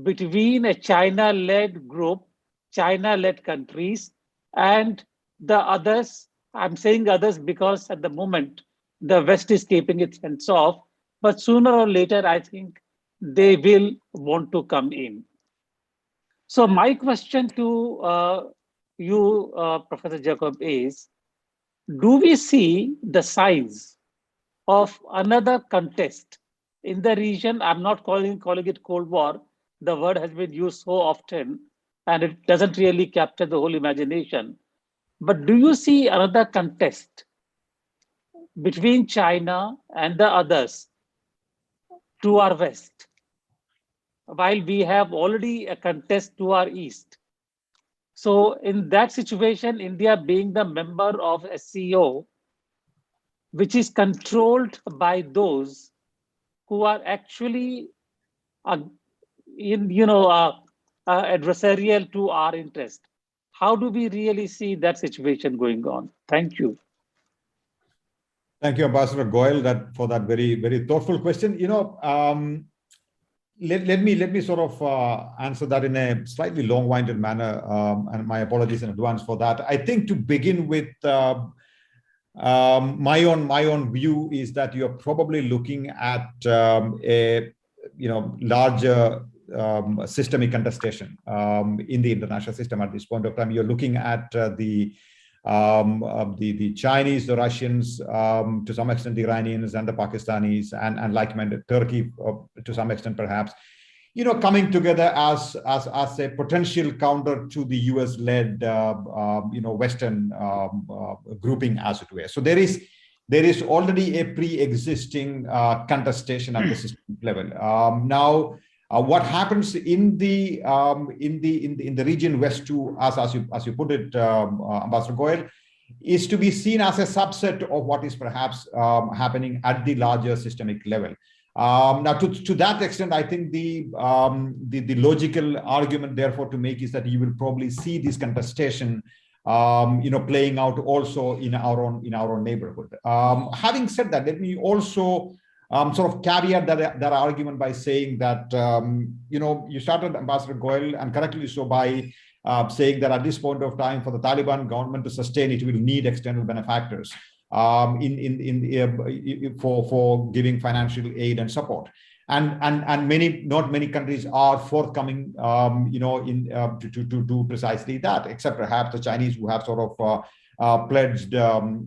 between a China-led group, China-led countries, and the others. I'm saying others because at the moment, the West is keeping its hands off, but sooner or later, I think they will want to come in. So my question to you, Professor Jacob, is, do we see the signs of another contest in the region? I'm not calling it Cold War. The word has been used so often, and it doesn't really capture the whole imagination. But do you see another contest between China and the others to our west, while we have already a contest to our east? So in that situation, India being the member of SCO, which is controlled by those who are actually adversarial to our interest, how do we really see that situation going on? Thank you. Thank you, Ambassador Goel, for that very, very thoughtful question. Let me sort of answer that in a slightly long-winded manner, and my apologies in advance for that. I think to begin with, my own view is that you're probably looking at a larger systemic contestation in the international system at this point of time. You're looking at the Chinese, the Russians, to some extent the Iranians and the Pakistanis, and like-minded Turkey to some extent perhaps, coming together as a potential counter to the US-led Western grouping, as it were. So there is already a pre-existing contestation at the system level. Now, what happens in the region West too, as you put it, Ambassador Goel, is to be seen as a subset of what is perhaps happening at the larger systemic level. Now, to that extent, I think the logical argument, therefore, to make is that you will probably see this contestation, playing out also in our own neighborhood. Having said that, let me also sort of caveat that argument by saying that, you started, Ambassador Goel, and correctly so, by saying that at this point of time, for the Taliban government to sustain, it will need external benefactors for giving financial aid and support. And not many countries are forthcoming, to do precisely that, except perhaps the Chinese, who have sort of pledged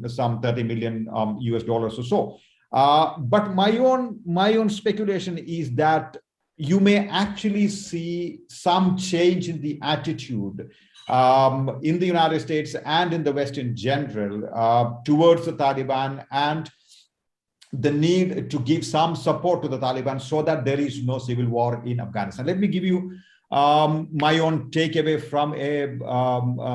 some 30 million US dollars or so. But my own speculation is that you may actually see some change in the attitude in the United States and in the West in general towards the Taliban, and the need to give some support to the Taliban so that there is no civil war in Afghanistan. Let me give you my own takeaway from a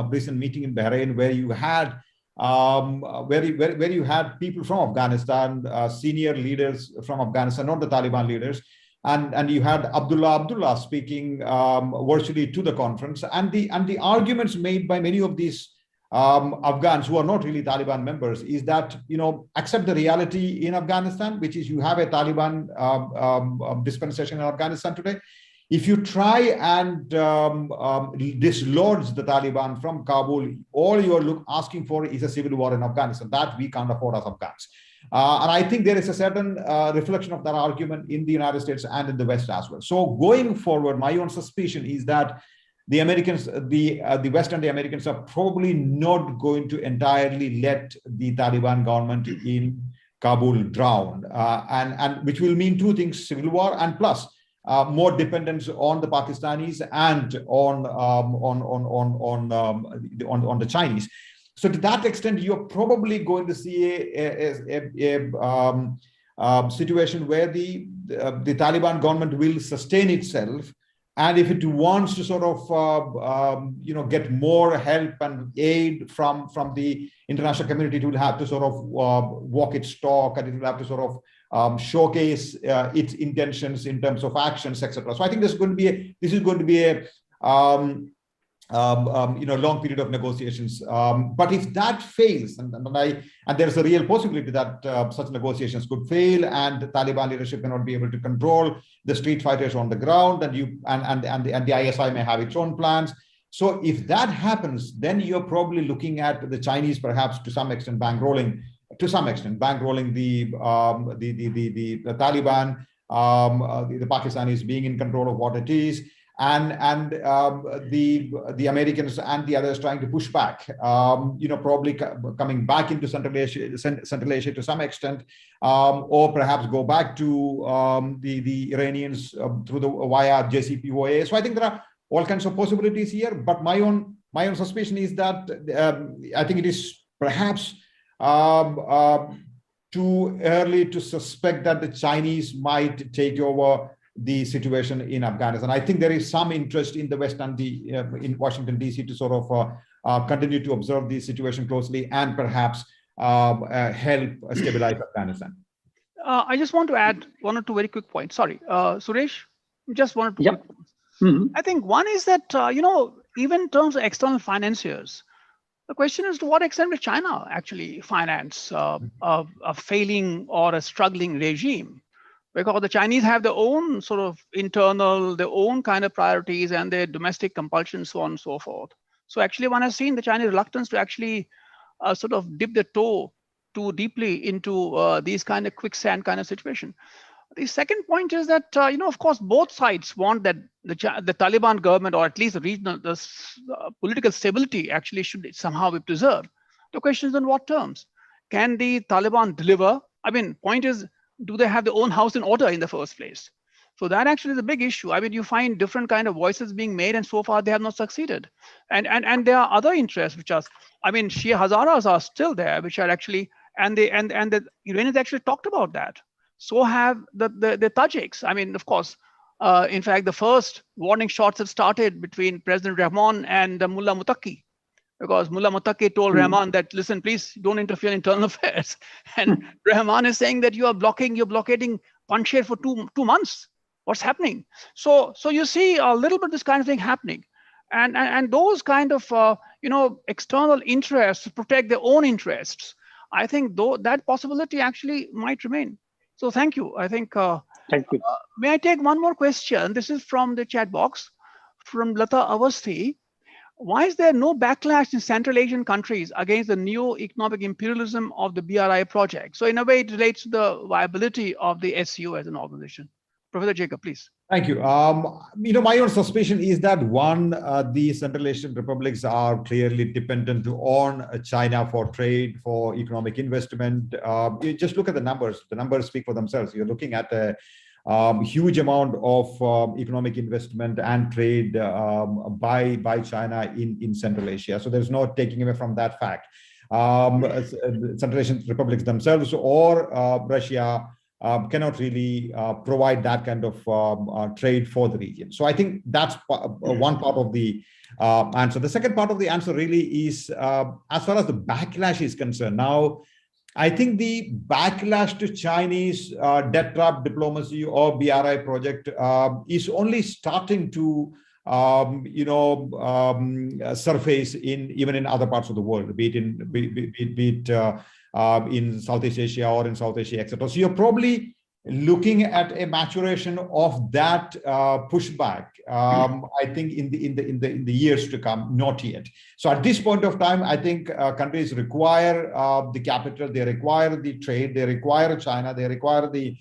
recent meeting in Bahrain, where you had where you had people from Afghanistan, senior leaders from Afghanistan, not the Taliban leaders, and you had Abdullah speaking virtually to the conference, and the arguments made by many of these Afghans who are not really Taliban members is that, accept the reality in Afghanistan, which is you have a Taliban dispensation in Afghanistan today. If you try and dislodge the Taliban from Kabul, all you're asking for is a civil war in Afghanistan. That we can't afford as Afghans. And I think there is a certain reflection of that argument in the United States and in the West as well. So going forward, my own suspicion is that the Americans, the West and the Americans are probably not going to entirely let the Taliban government in Kabul drown, and which will mean two things: civil war and plus more dependence on the Pakistanis and on the Chinese. So to that extent, you're probably going to see a situation where the Taliban government will sustain itself, and if it wants to sort of get more help and aid from the international community, it will have to sort of walk its talk, and it will have to sort of showcase its intentions in terms of actions, etc. So I think this is going to be a long period of negotiations. But if that fails, and there's a real possibility that such negotiations could fail, and the Taliban leadership may not be able to control the street fighters on the ground, and the ISI may have its own plans. So if that happens, then you're probably looking at the Chinese perhaps to some extent bankrolling the Taliban, the Pakistanis being in control of what it is, and the Americans and the others trying to push back, probably coming back into Central Asia to some extent, or perhaps go back to the Iranians via JCPOA. So I think there are all kinds of possibilities here. But my own suspicion is that I think it is perhaps too early to suspect that the Chinese might take over the situation in Afghanistan. I think there is some interest in the West and in Washington, D.C. to sort of continue to observe the situation closely and perhaps help stabilize Afghanistan. I just want to add one or two very quick points. Sorry, Suresh, just one or two. Yep. Mm-hmm. I think one is that, even in terms of external financiers, the question is to what extent will China actually finance a failing or a struggling regime? Because the Chinese have their own sort of internal, their own kind of priorities and their domestic compulsions, so on and so forth. So actually one has seen the Chinese reluctance to actually sort of dip their toe too deeply into these kind of quicksand kind of situation. The second point is that, of course, both sides want that the Taliban government, or at least the regional, political stability actually should somehow be preserved. The question is on what terms? Can the Taliban deliver? I mean, point is, do they have their own house in order in the first place? So that actually is a big issue. I mean, you find different kind of voices being made, and so far they have not succeeded. And there are other interests which are, I mean, Shia Hazaras are still there, which are actually, and the Iranians actually talked about that. So have the Tajiks. I mean, of course, in fact, the first warning shots have started between President Rahman and Mullah Muttaqi, because Mullah Muttaqi told Rahman that, listen, please don't interfere in internal affairs. And Rahman is saying that you're blockading Panjshir for two months. What's happening? So you see a little bit of this kind of thing happening. And those kind of, external interests protect their own interests. I think that possibility actually might remain. So thank you. I think, thank you. May I take one more question? This is from the chat box from Lata Avasthi. Why is there no backlash in Central Asian countries against the neo-economic imperialism of the BRI project? So in a way, it relates to the viability of the SCO as an organization. Professor Jacob, please. Thank you. My own suspicion is that the Central Asian republics are clearly dependent on China for trade, for economic investment. You just look at the numbers. The numbers speak for themselves. You're looking at a huge amount of economic investment and trade by China in Central Asia. So there's no taking away from that fact. Central Asian republics themselves or Russia cannot really provide that kind of trade for the region. So I think that's one part of the answer. The second part of the answer really is as far as the backlash is concerned. Now, I think the backlash to Chinese debt trap diplomacy or BRI project is only starting to surface even in other parts of the world, be it in Southeast Asia or in South Asia, etc. So you're probably looking at a maturation of that pushback. I think in the years to come, not yet. So at this point of time, I think countries require the capital, they require the trade, they require China, they require the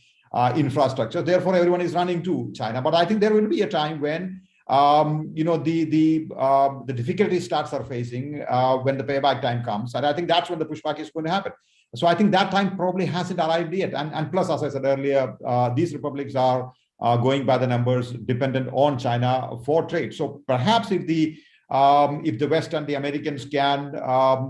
infrastructure. Therefore, everyone is running to China. But I think there will be a time when the difficulties start surfacing when the payback time comes, and I think that's when the pushback is going to happen. So I think that time probably hasn't arrived yet. And plus, as I said earlier, these republics are going by the numbers dependent on China for trade. So perhaps if the West and the Americans can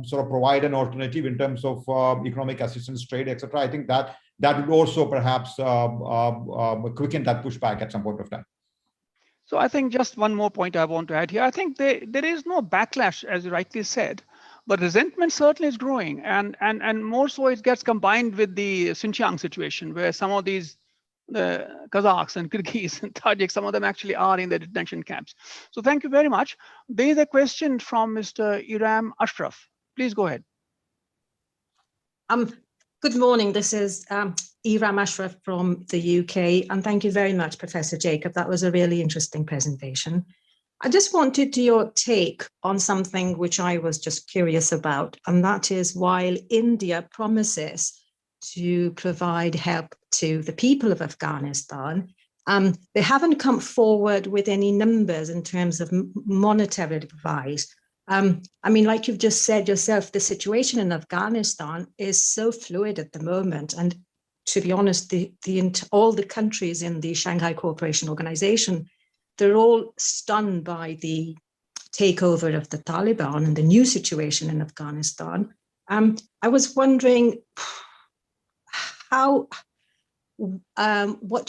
sort of provide an alternative in terms of economic assistance, trade, etc., I think that would also perhaps quicken that pushback at some point of time. So I think just one more point I want to add here. I think there is no backlash, as you rightly said, but resentment certainly is growing, and more so it gets combined with the Xinjiang situation, where some of these the Kazakhs and Kyrgyz and Tajiks, some of them actually are in the detention camps. So thank you very much. There is a question from Mr. Iram Ashraf. Please go ahead. Good morning. This is Iram Ashraf from the UK, and thank you very much, Professor Jacob. That was a really interesting presentation. I just wanted your take on something which I was just curious about, and that is, while India promises to provide help to the people of Afghanistan, they haven't come forward with any numbers in terms of monetary advice. I mean, like you've just said yourself, the situation in Afghanistan is so fluid at the moment. And to be honest, all the countries in the Shanghai Cooperation Organization, they're all stunned by the takeover of the Taliban and the new situation in Afghanistan. I was wondering what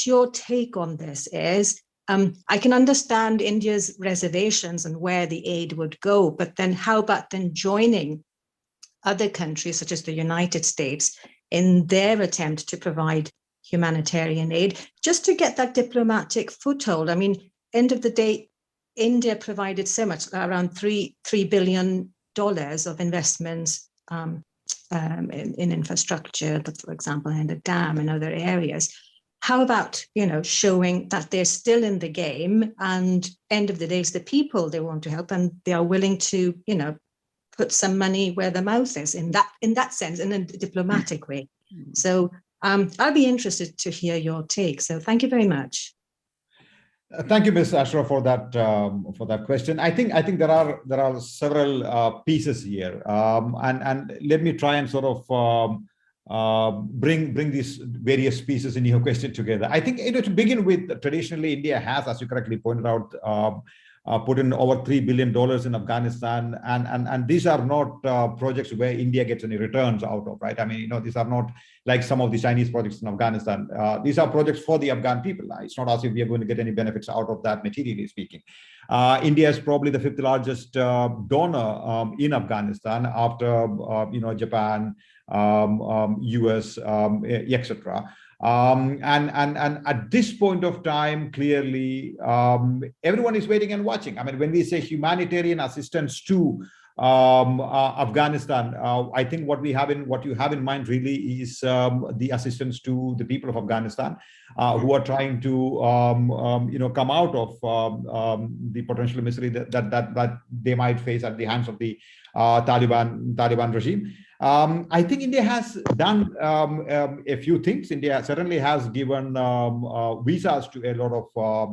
your take on this is. I can understand India's reservations and where the aid would go, but then how about then joining other countries such as the United States in their attempt to provide humanitarian aid, just to get that diplomatic foothold? I mean, end of the day, India provided so much, around $3 billion of investments in infrastructure, for example, in the dam and other areas. How about, showing that they're still in the game, and end of the day, it's the people they want to help, and they are willing to, put some money where the mouth is in that sense, in a diplomatic way. So I'll be interested to hear your take. So thank you very much. Thank you, Ms. Ashra, for that question. I think there are several pieces here, and let me try and sort of bring these various pieces in your question together. I think, to begin with, traditionally India has, as you correctly pointed out, put in over $3 billion in Afghanistan, and these are not projects where India gets any returns out of, right? I mean, these are not like some of the Chinese projects in Afghanistan. These are projects for the Afghan people. It's not as if we are going to get any benefits out of that, materially speaking. India is probably the 5th largest donor in Afghanistan after Japan, US, etc. And at this point of time, clearly, everyone is waiting and watching. I mean, when we say humanitarian assistance to Afghanistan, I think what you have in mind really is the assistance to the people of Afghanistan who are trying to come out of the potential misery that they might face at the hands of the Taliban regime. I think India has done a few things. India certainly has given visas to a lot of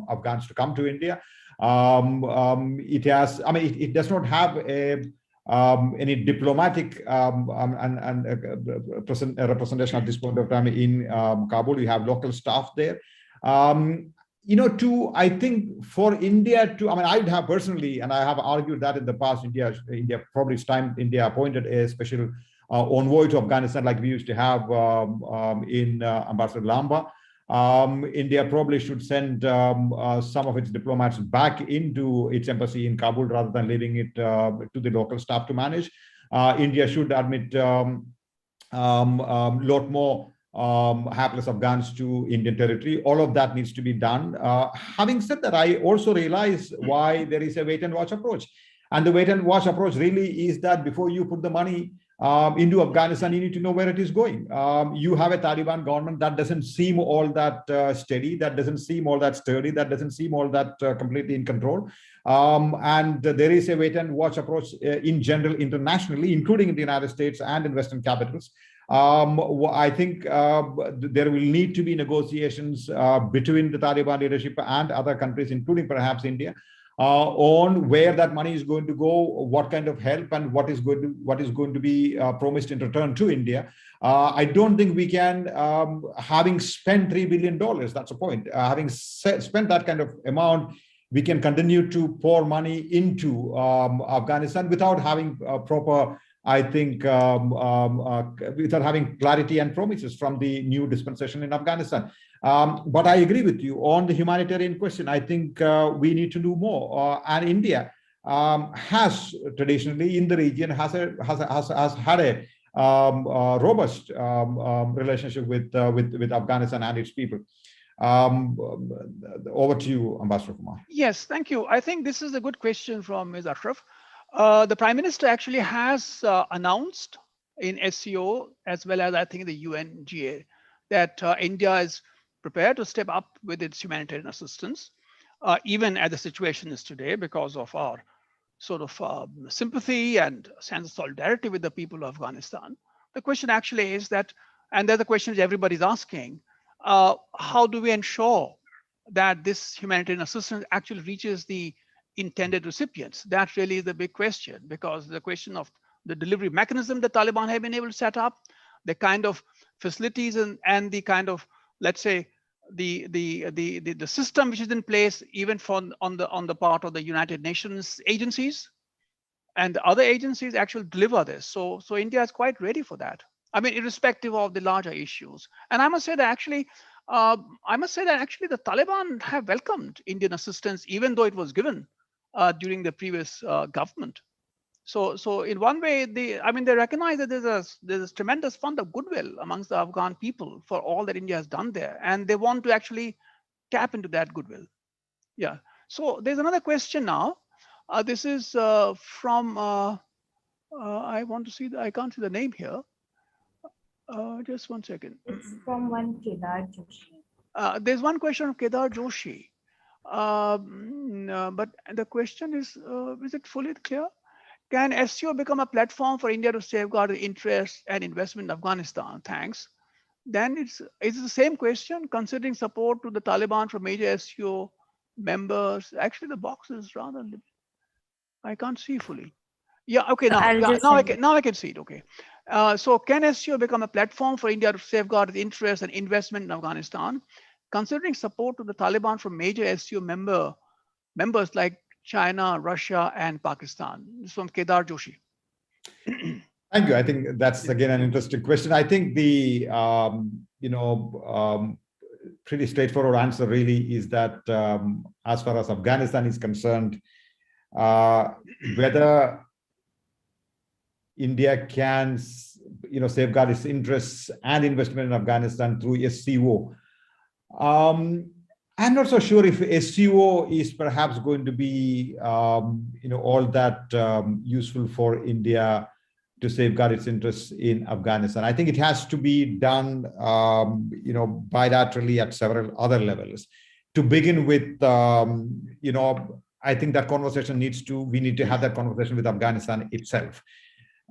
Afghans to come to India. It has, I mean, it does not have any diplomatic representation at this point of time in Kabul. You have local staff there. I think for India to, I mean, I would have personally, and I have argued that in the past, India probably it's time India appointed a special envoy to Afghanistan, like we used to have in Ambassador Lamba. India probably should send some of its diplomats back into its embassy in Kabul rather than leaving it to the local staff to manage. India should admit lot more hapless Afghans to Indian territory. All of that needs to be done. Having said that, I also realize why there is a wait and watch approach. And the wait and watch approach really is that before you put the money into Afghanistan, you need to know where it is going. You have a Taliban government that doesn't seem all that steady, that doesn't seem all that sturdy, that doesn't seem all that completely in control. And there is a wait and watch approach in general internationally, including in the United States and in Western capitals. I think there will need to be negotiations between the Taliban leadership and other countries, including perhaps India, on where that money is going to go, what kind of help, and what is going to be promised in return to India. I don't think we can, having spent $3 billion, that's the point, having spent that kind of amount, we can continue to pour money into Afghanistan without having proper, I think, without having clarity and promises from the new dispensation in Afghanistan. But I agree with you on the humanitarian question. I think we need to do more. And India has traditionally in the region has had a robust relationship with Afghanistan and its people. Over to you, Ambassador Kumar. Yes, thank you. I think this is a good question from Ms. Ashraf. The Prime Minister actually has announced in SCO as well as I think the UNGA that India is prepared to step up with its humanitarian assistance, even as the situation is today, because of our sort of sympathy and sense of solidarity with the people of Afghanistan. The question actually is that, and there's a question everybody's asking, how do we ensure that this humanitarian assistance actually reaches the intended recipients? That really is the big question, because the question of the delivery mechanism the Taliban have been able to set up, the kind of facilities and the kind of, let's say, the system which is in place, even on the part of the United Nations agencies and the other agencies actually deliver this. So India is quite ready for that. I mean, irrespective of the larger issues. And I must say that actually the Taliban have welcomed Indian assistance, even though it was given during the previous government. So in one way, they recognize that there's a tremendous fund of goodwill amongst the Afghan people for all that India has done there, and they want to actually tap into that goodwill. Yeah. So there's another question now. This is from I want to see I can't see the name here. Just one second. It's from one Kedar Joshi. There's one question of Kedar Joshi, but the question is it fully clear? Can SCO become a platform for India to safeguard the interests and investment in Afghanistan? Thanks. Then it's the same question, considering support to the Taliban from major SCO members. Actually, the box is rather limited. I can't see fully. Yeah, okay, now I can see it. Okay. So can SCO become a platform for India to safeguard the interests and investment in Afghanistan, considering support to the Taliban from major SCO members like China, Russia, and Pakistan? This is from Kedar Joshi. Thank you. I think that's again an interesting question. I think the pretty straightforward answer really is that as far as Afghanistan is concerned, whether India can safeguard its interests and investment in Afghanistan through SCO. I'm not so sure if SCO is perhaps going to be all that useful for India to safeguard its interests in Afghanistan. I think it has to be done bilaterally at several other levels. To begin with, I think that conversation we need to have that conversation with Afghanistan itself.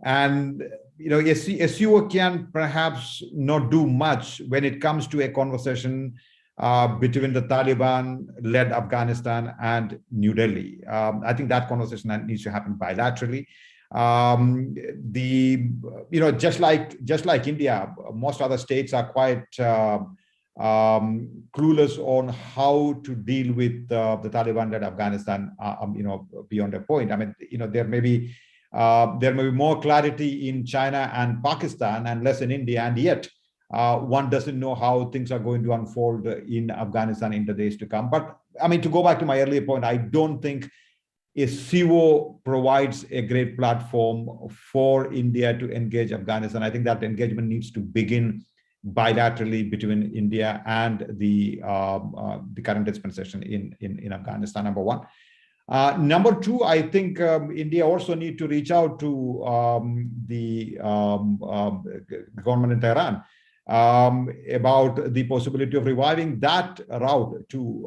And SCO can perhaps not do much when it comes to a conversation between the Taliban-led Afghanistan and New Delhi. I think that conversation needs to happen bilaterally. Just like India, most other states are quite clueless on how to deal with the Taliban-led Afghanistan. Beyond a point. I mean, there may be more clarity in China and Pakistan and less in India, and yet one doesn't know how things are going to unfold in Afghanistan in the days to come. But I mean, to go back to my earlier point, I don't think SCO provides a great platform for India to engage Afghanistan. I think that engagement needs to begin bilaterally between India and the current dispensation in Afghanistan, number one. Number two, I think India also need to reach out to the government in Tehran about the possibility of reviving that route to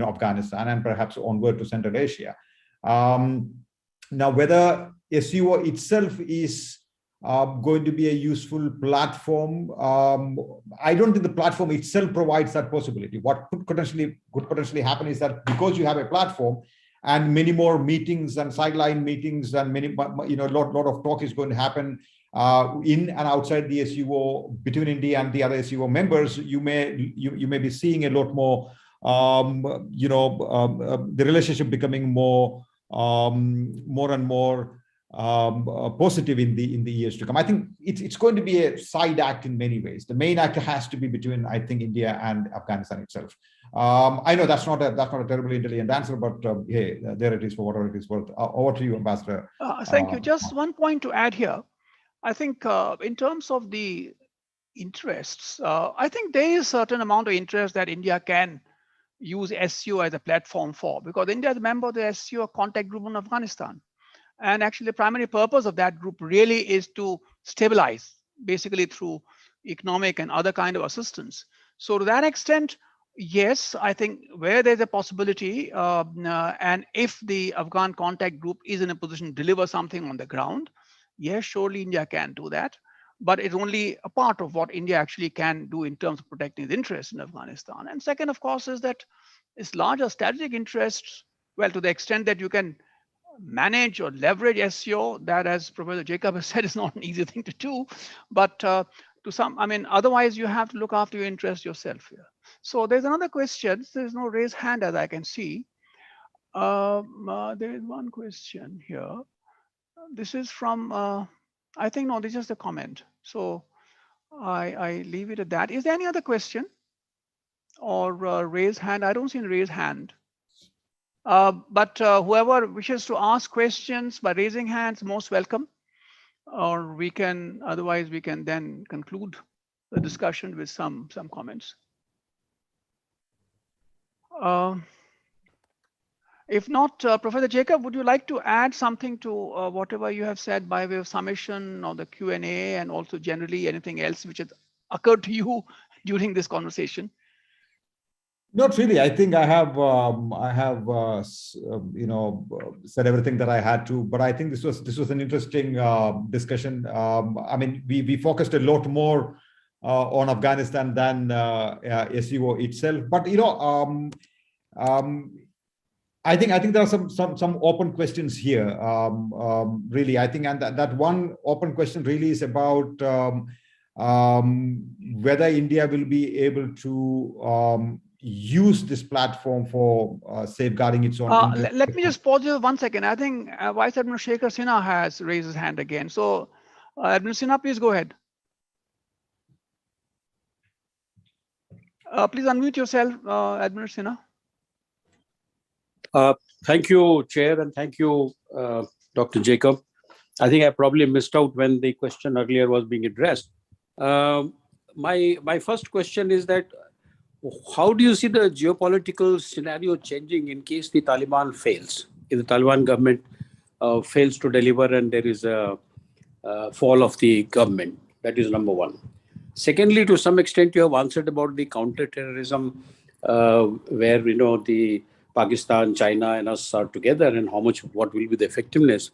Afghanistan and perhaps onward to Central Asia. Now, whether SCO itself is going to be a useful platform, I don't think the platform itself provides that possibility. What could potentially happen is that because you have a platform and many more meetings and sideline meetings and lot of talk is going to happen in and outside the SCO between India and the other SCO members, you may be seeing a lot more, the relationship becoming more and more positive in the years to come. I think it's going to be a side act in many ways. The main act has to be between, I think, India and Afghanistan itself. I know that's not a terribly intelligent answer, but hey, there it is for whatever it is worth. Over to you, Ambassador. Thank you. Just one point to add here. I think in terms of the interests, I think there is a certain amount of interest that India can use SCO as a platform for, because India is a member of the SCO contact group in Afghanistan. And actually the primary purpose of that group really is to stabilize, basically through economic and other kind of assistance. So to that extent, yes, I think where there's a possibility, and if the Afghan contact group is in a position to deliver something on the ground, yes, surely India can do that. But it's only a part of what India actually can do in terms of protecting its interests in Afghanistan. And second, of course, is that its larger strategic interests, well, to the extent that you can manage or leverage SCO, that, as Professor Jacob has said, is not an easy thing to do. But to some, I mean, otherwise you have to look after your interests yourself here. So there's another question. There's no raised hand as I can see. There is one question here. This is from, I think, no, this is just a comment. So I leave it at that. Is there any other question or raised hand? I don't see a raised hand. But whoever wishes to ask questions by raising hands, most welcome. Or we can, otherwise we can then conclude the discussion with some comments. If not, Professor Jacob, would you like to add something to whatever you have said by way of summation or the Q&A, and also generally anything else which has occurred to you during this conversation? Not really. I think I have said everything that I had to. But I think this was an interesting discussion. I mean, we focused a lot more on Afghanistan than SCO itself. But I think there are some open questions here. Really, I think, and that one open question really is about whether India will be able to use this platform for safeguarding its own interests. Let me just pause you 1 second. I think Vice Admiral Shekhar Sinha has raised his hand again. So Admiral Sinha, please go ahead. Please unmute yourself, Admiral Sinha. Thank you, Chair, and thank you, Dr. Jacob. I think I probably missed out when the question earlier was being addressed. My first question is that, how do you see the geopolitical scenario changing in case the Taliban fails? If the Taliban government fails to deliver and there is a fall of the government, that is number one. Secondly, to some extent, you have answered about the counter-terrorism, where the Pakistan, China, and us are together, and what will be the effectiveness?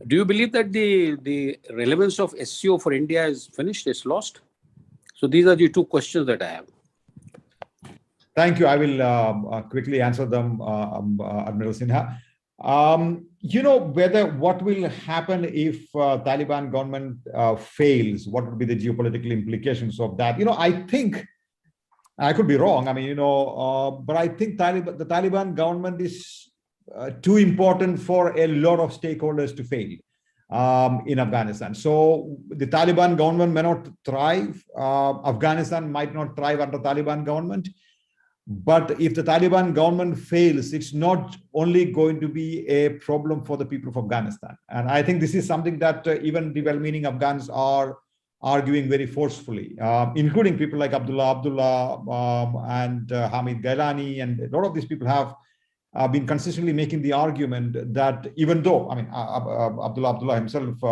Do you believe that the relevance of SCO for India is finished, is lost? So these are the two questions that I have. Thank you. I will quickly answer them, Admiral Sinha. What will happen if Taliban government fails? What would be the geopolitical implications of that? I think, I could be wrong. But I think the Taliban government is too important for a lot of stakeholders to fail in Afghanistan. So the Taliban government may not thrive. Afghanistan might not thrive under Taliban government. But if the Taliban government fails, it's not only going to be a problem for the people of Afghanistan. And I think this is something that even the well-meaning Afghans are arguing very forcefully, including people like Abdullah and Hamid Gailani. And a lot of these people have been consistently making the argument that even though, Abdullah himself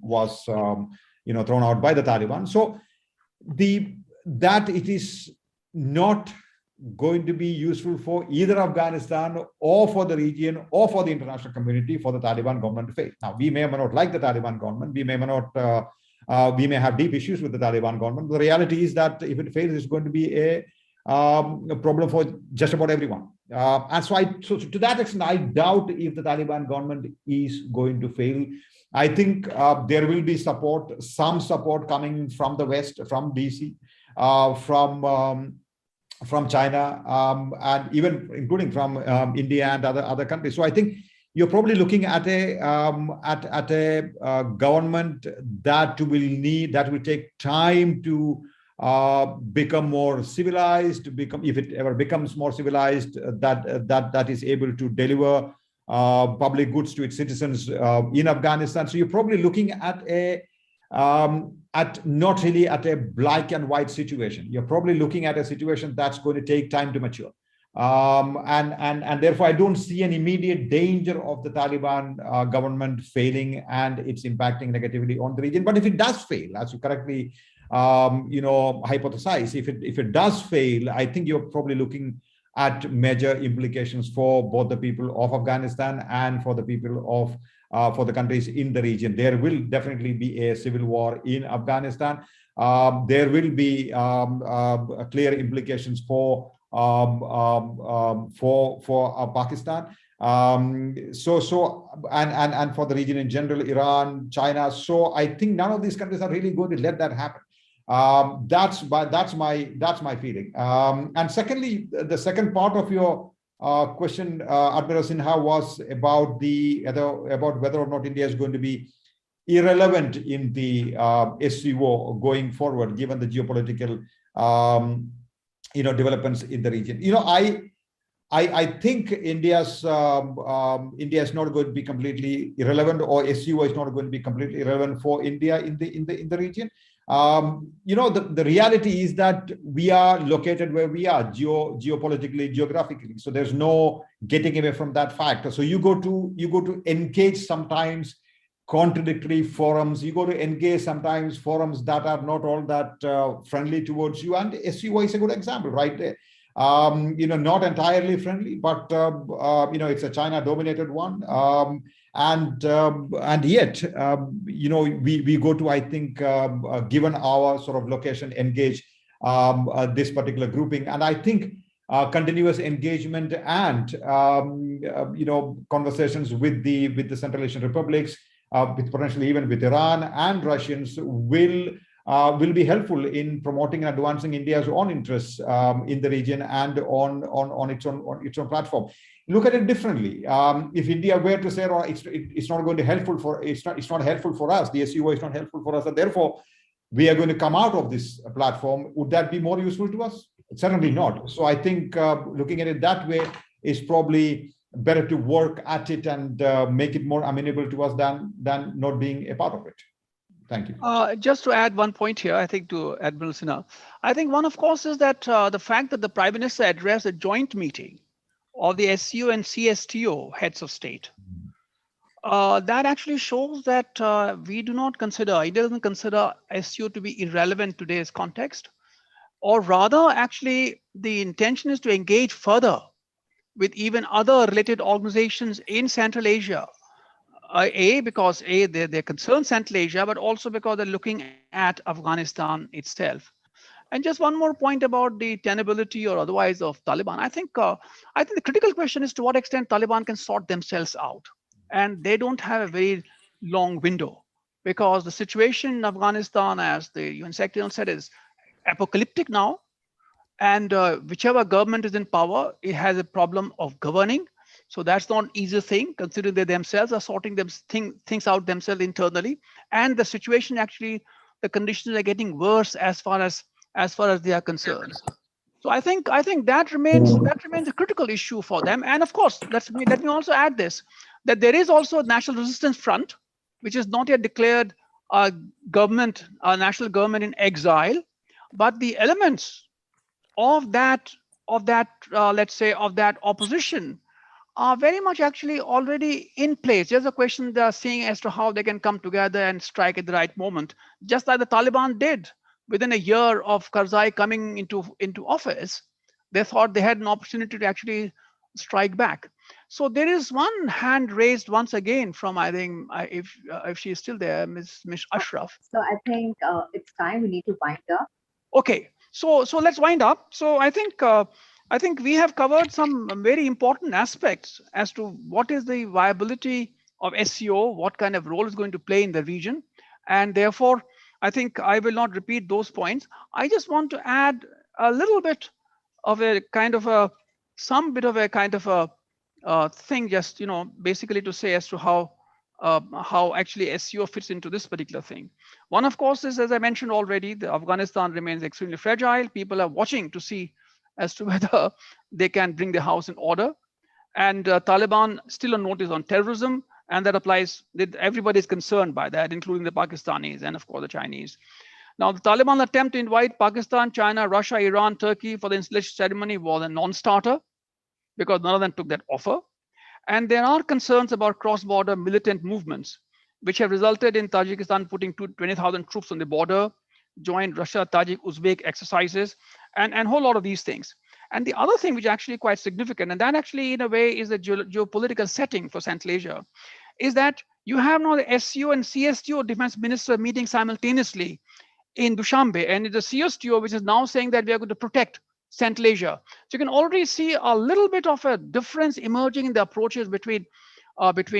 was thrown out by the Taliban. So that it is not going to be useful for either Afghanistan or for the region or for the international community for the Taliban government to fail. Now, we may or may not like the Taliban government. We may have deep issues with the Taliban government. The reality is that if it fails, it's going to be a problem for just about everyone. And so to that extent, I doubt if the Taliban government is going to fail. I think there will be some support coming from the West, from DC, from China, and even including from India and other countries. So I think you're probably looking at a government that will take time to become more civilized, if it ever becomes more civilized, that is able to deliver public goods to its citizens in Afghanistan. So you're probably looking at not really at a black and white situation. You're probably looking at a situation that's going to take time to mature. And therefore, I don't see an immediate danger of the Taliban government failing and it's impacting negatively on the region. But if it does fail, as you correctly hypothesize, if it does fail, I think you're probably looking at major implications for both the people of Afghanistan and for the people of for the countries in the region. There will definitely be a civil war in Afghanistan. There will be clear implications for Pakistan. And for the region in general, Iran, China. So I think none of these countries are really going to let that happen. That's my feeling. And secondly, the second part of your question, Admiral Sinha, was about whether or not India is going to be irrelevant in the SCO going forward, given the geopolitical developments in the region. I think India is not going to be completely irrelevant, or SCO is not going to be completely irrelevant for India in the region. The reality is that we are located where we are geopolitically, geographically. So there's no getting away from that fact. So you go to engage sometimes contradictory forums. You go to engage sometimes forums that are not all that friendly towards you. And SCO is a good example right there. Not entirely friendly, but it's a China-dominated one. And yet, we go to, I think, given our sort of location, engage this particular grouping. And I think continuous engagement and, conversations with the Central Asian republics, with potentially even with Iran and Russians will be helpful in promoting and advancing India's own interests in the region and on its own platform. Look at it differently. If India were to say, it's not going to helpful for it's not helpful for us, the SCO is not helpful for us, and therefore we are going to come out of this platform, would that be more useful to us? Certainly not. So I think looking at it that way is probably better to work at it and make it more amenable to us than not being a part of it. Thank you. Just to add one point here, I think to Admiral Sinha, I think one, of course, is that the fact that the Prime Minister addressed a joint meeting of the SCO and CSTO heads of state, that actually shows that India doesn't consider SCO to be irrelevant in today's context, or rather, actually, the intention is to engage further with even other related organizations in Central Asia. Because they're concerned Central Asia, but also because they're looking at Afghanistan itself. And just one more point about the tenability or otherwise of Taliban. I think the critical question is to what extent Taliban can sort themselves out, and they don't have a very long window, because the situation in Afghanistan, as the UN Secretary General said, is apocalyptic now, and whichever government is in power, it has a problem of governing. So that's not an easy thing, considering they themselves are sorting things out themselves internally, and the situation actually, the conditions are getting worse as far as they are concerned. So I think that remains a critical issue for them. And of course, let me also add this, that there is also a National Resistance Front, which is not yet declared a national government in exile, but the elements of that let's say of that opposition are very much actually already in place. There's a question they are seeing as to how they can come together and strike at the right moment, just like the Taliban did within a year of Karzai coming into office. They thought they had an opportunity to actually strike back. So there is one hand raised once again from, I think, if she is still there, Ms. Ashraf. So I think it's time we need to wind up. Okay, so let's wind up. So I think we have covered some very important aspects as to what is the viability of SCO, what kind of role it's going to play in the region, and therefore I think I will not repeat those points. I just want to add a little bit of a kind of a thing, just basically to say as to how actually SCO fits into this particular thing. One, of course, is, as I mentioned already, the Afghanistan remains extremely fragile. People are watching to see as to whether they can bring the house in order. And Taliban still on notice on terrorism, and that applies, everybody is concerned by that, including the Pakistanis and of course the Chinese. Now, the Taliban attempt to invite Pakistan, China, Russia, Iran, Turkey for the installation ceremony was a non-starter, because none of them took that offer. And there are concerns about cross-border militant movements, which have resulted in Tajikistan putting 20,000 troops on the border, joined Russia, Tajik, Uzbek exercises, and a whole lot of these things. And the other thing, which is actually quite significant, and that actually in a way is the geopolitical setting for Central Asia, is that you have now the SCO and CSTO defense minister meeting simultaneously in Dushanbe, and the CSTO, which is now saying that we are going to protect Central Asia. So you can already see a little bit of a difference emerging in the approaches between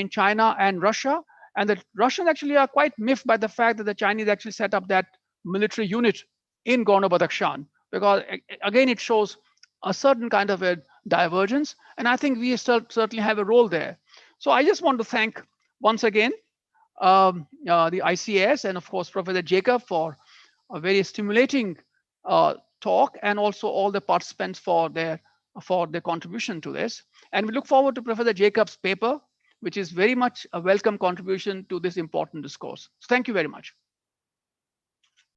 China and Russia. And the Russians actually are quite miffed by the fact that the Chinese actually set up that military unit in Gorno-Badakhshan, because again, it shows a certain kind of a divergence. And I think we certainly have a role there. So I just want to thank once again the ICAS and of course, Professor Jacob for a very stimulating talk, and also all the participants for their contribution to this. And we look forward to Professor Jacob's paper, which is very much a welcome contribution to this important discourse. So thank you very much.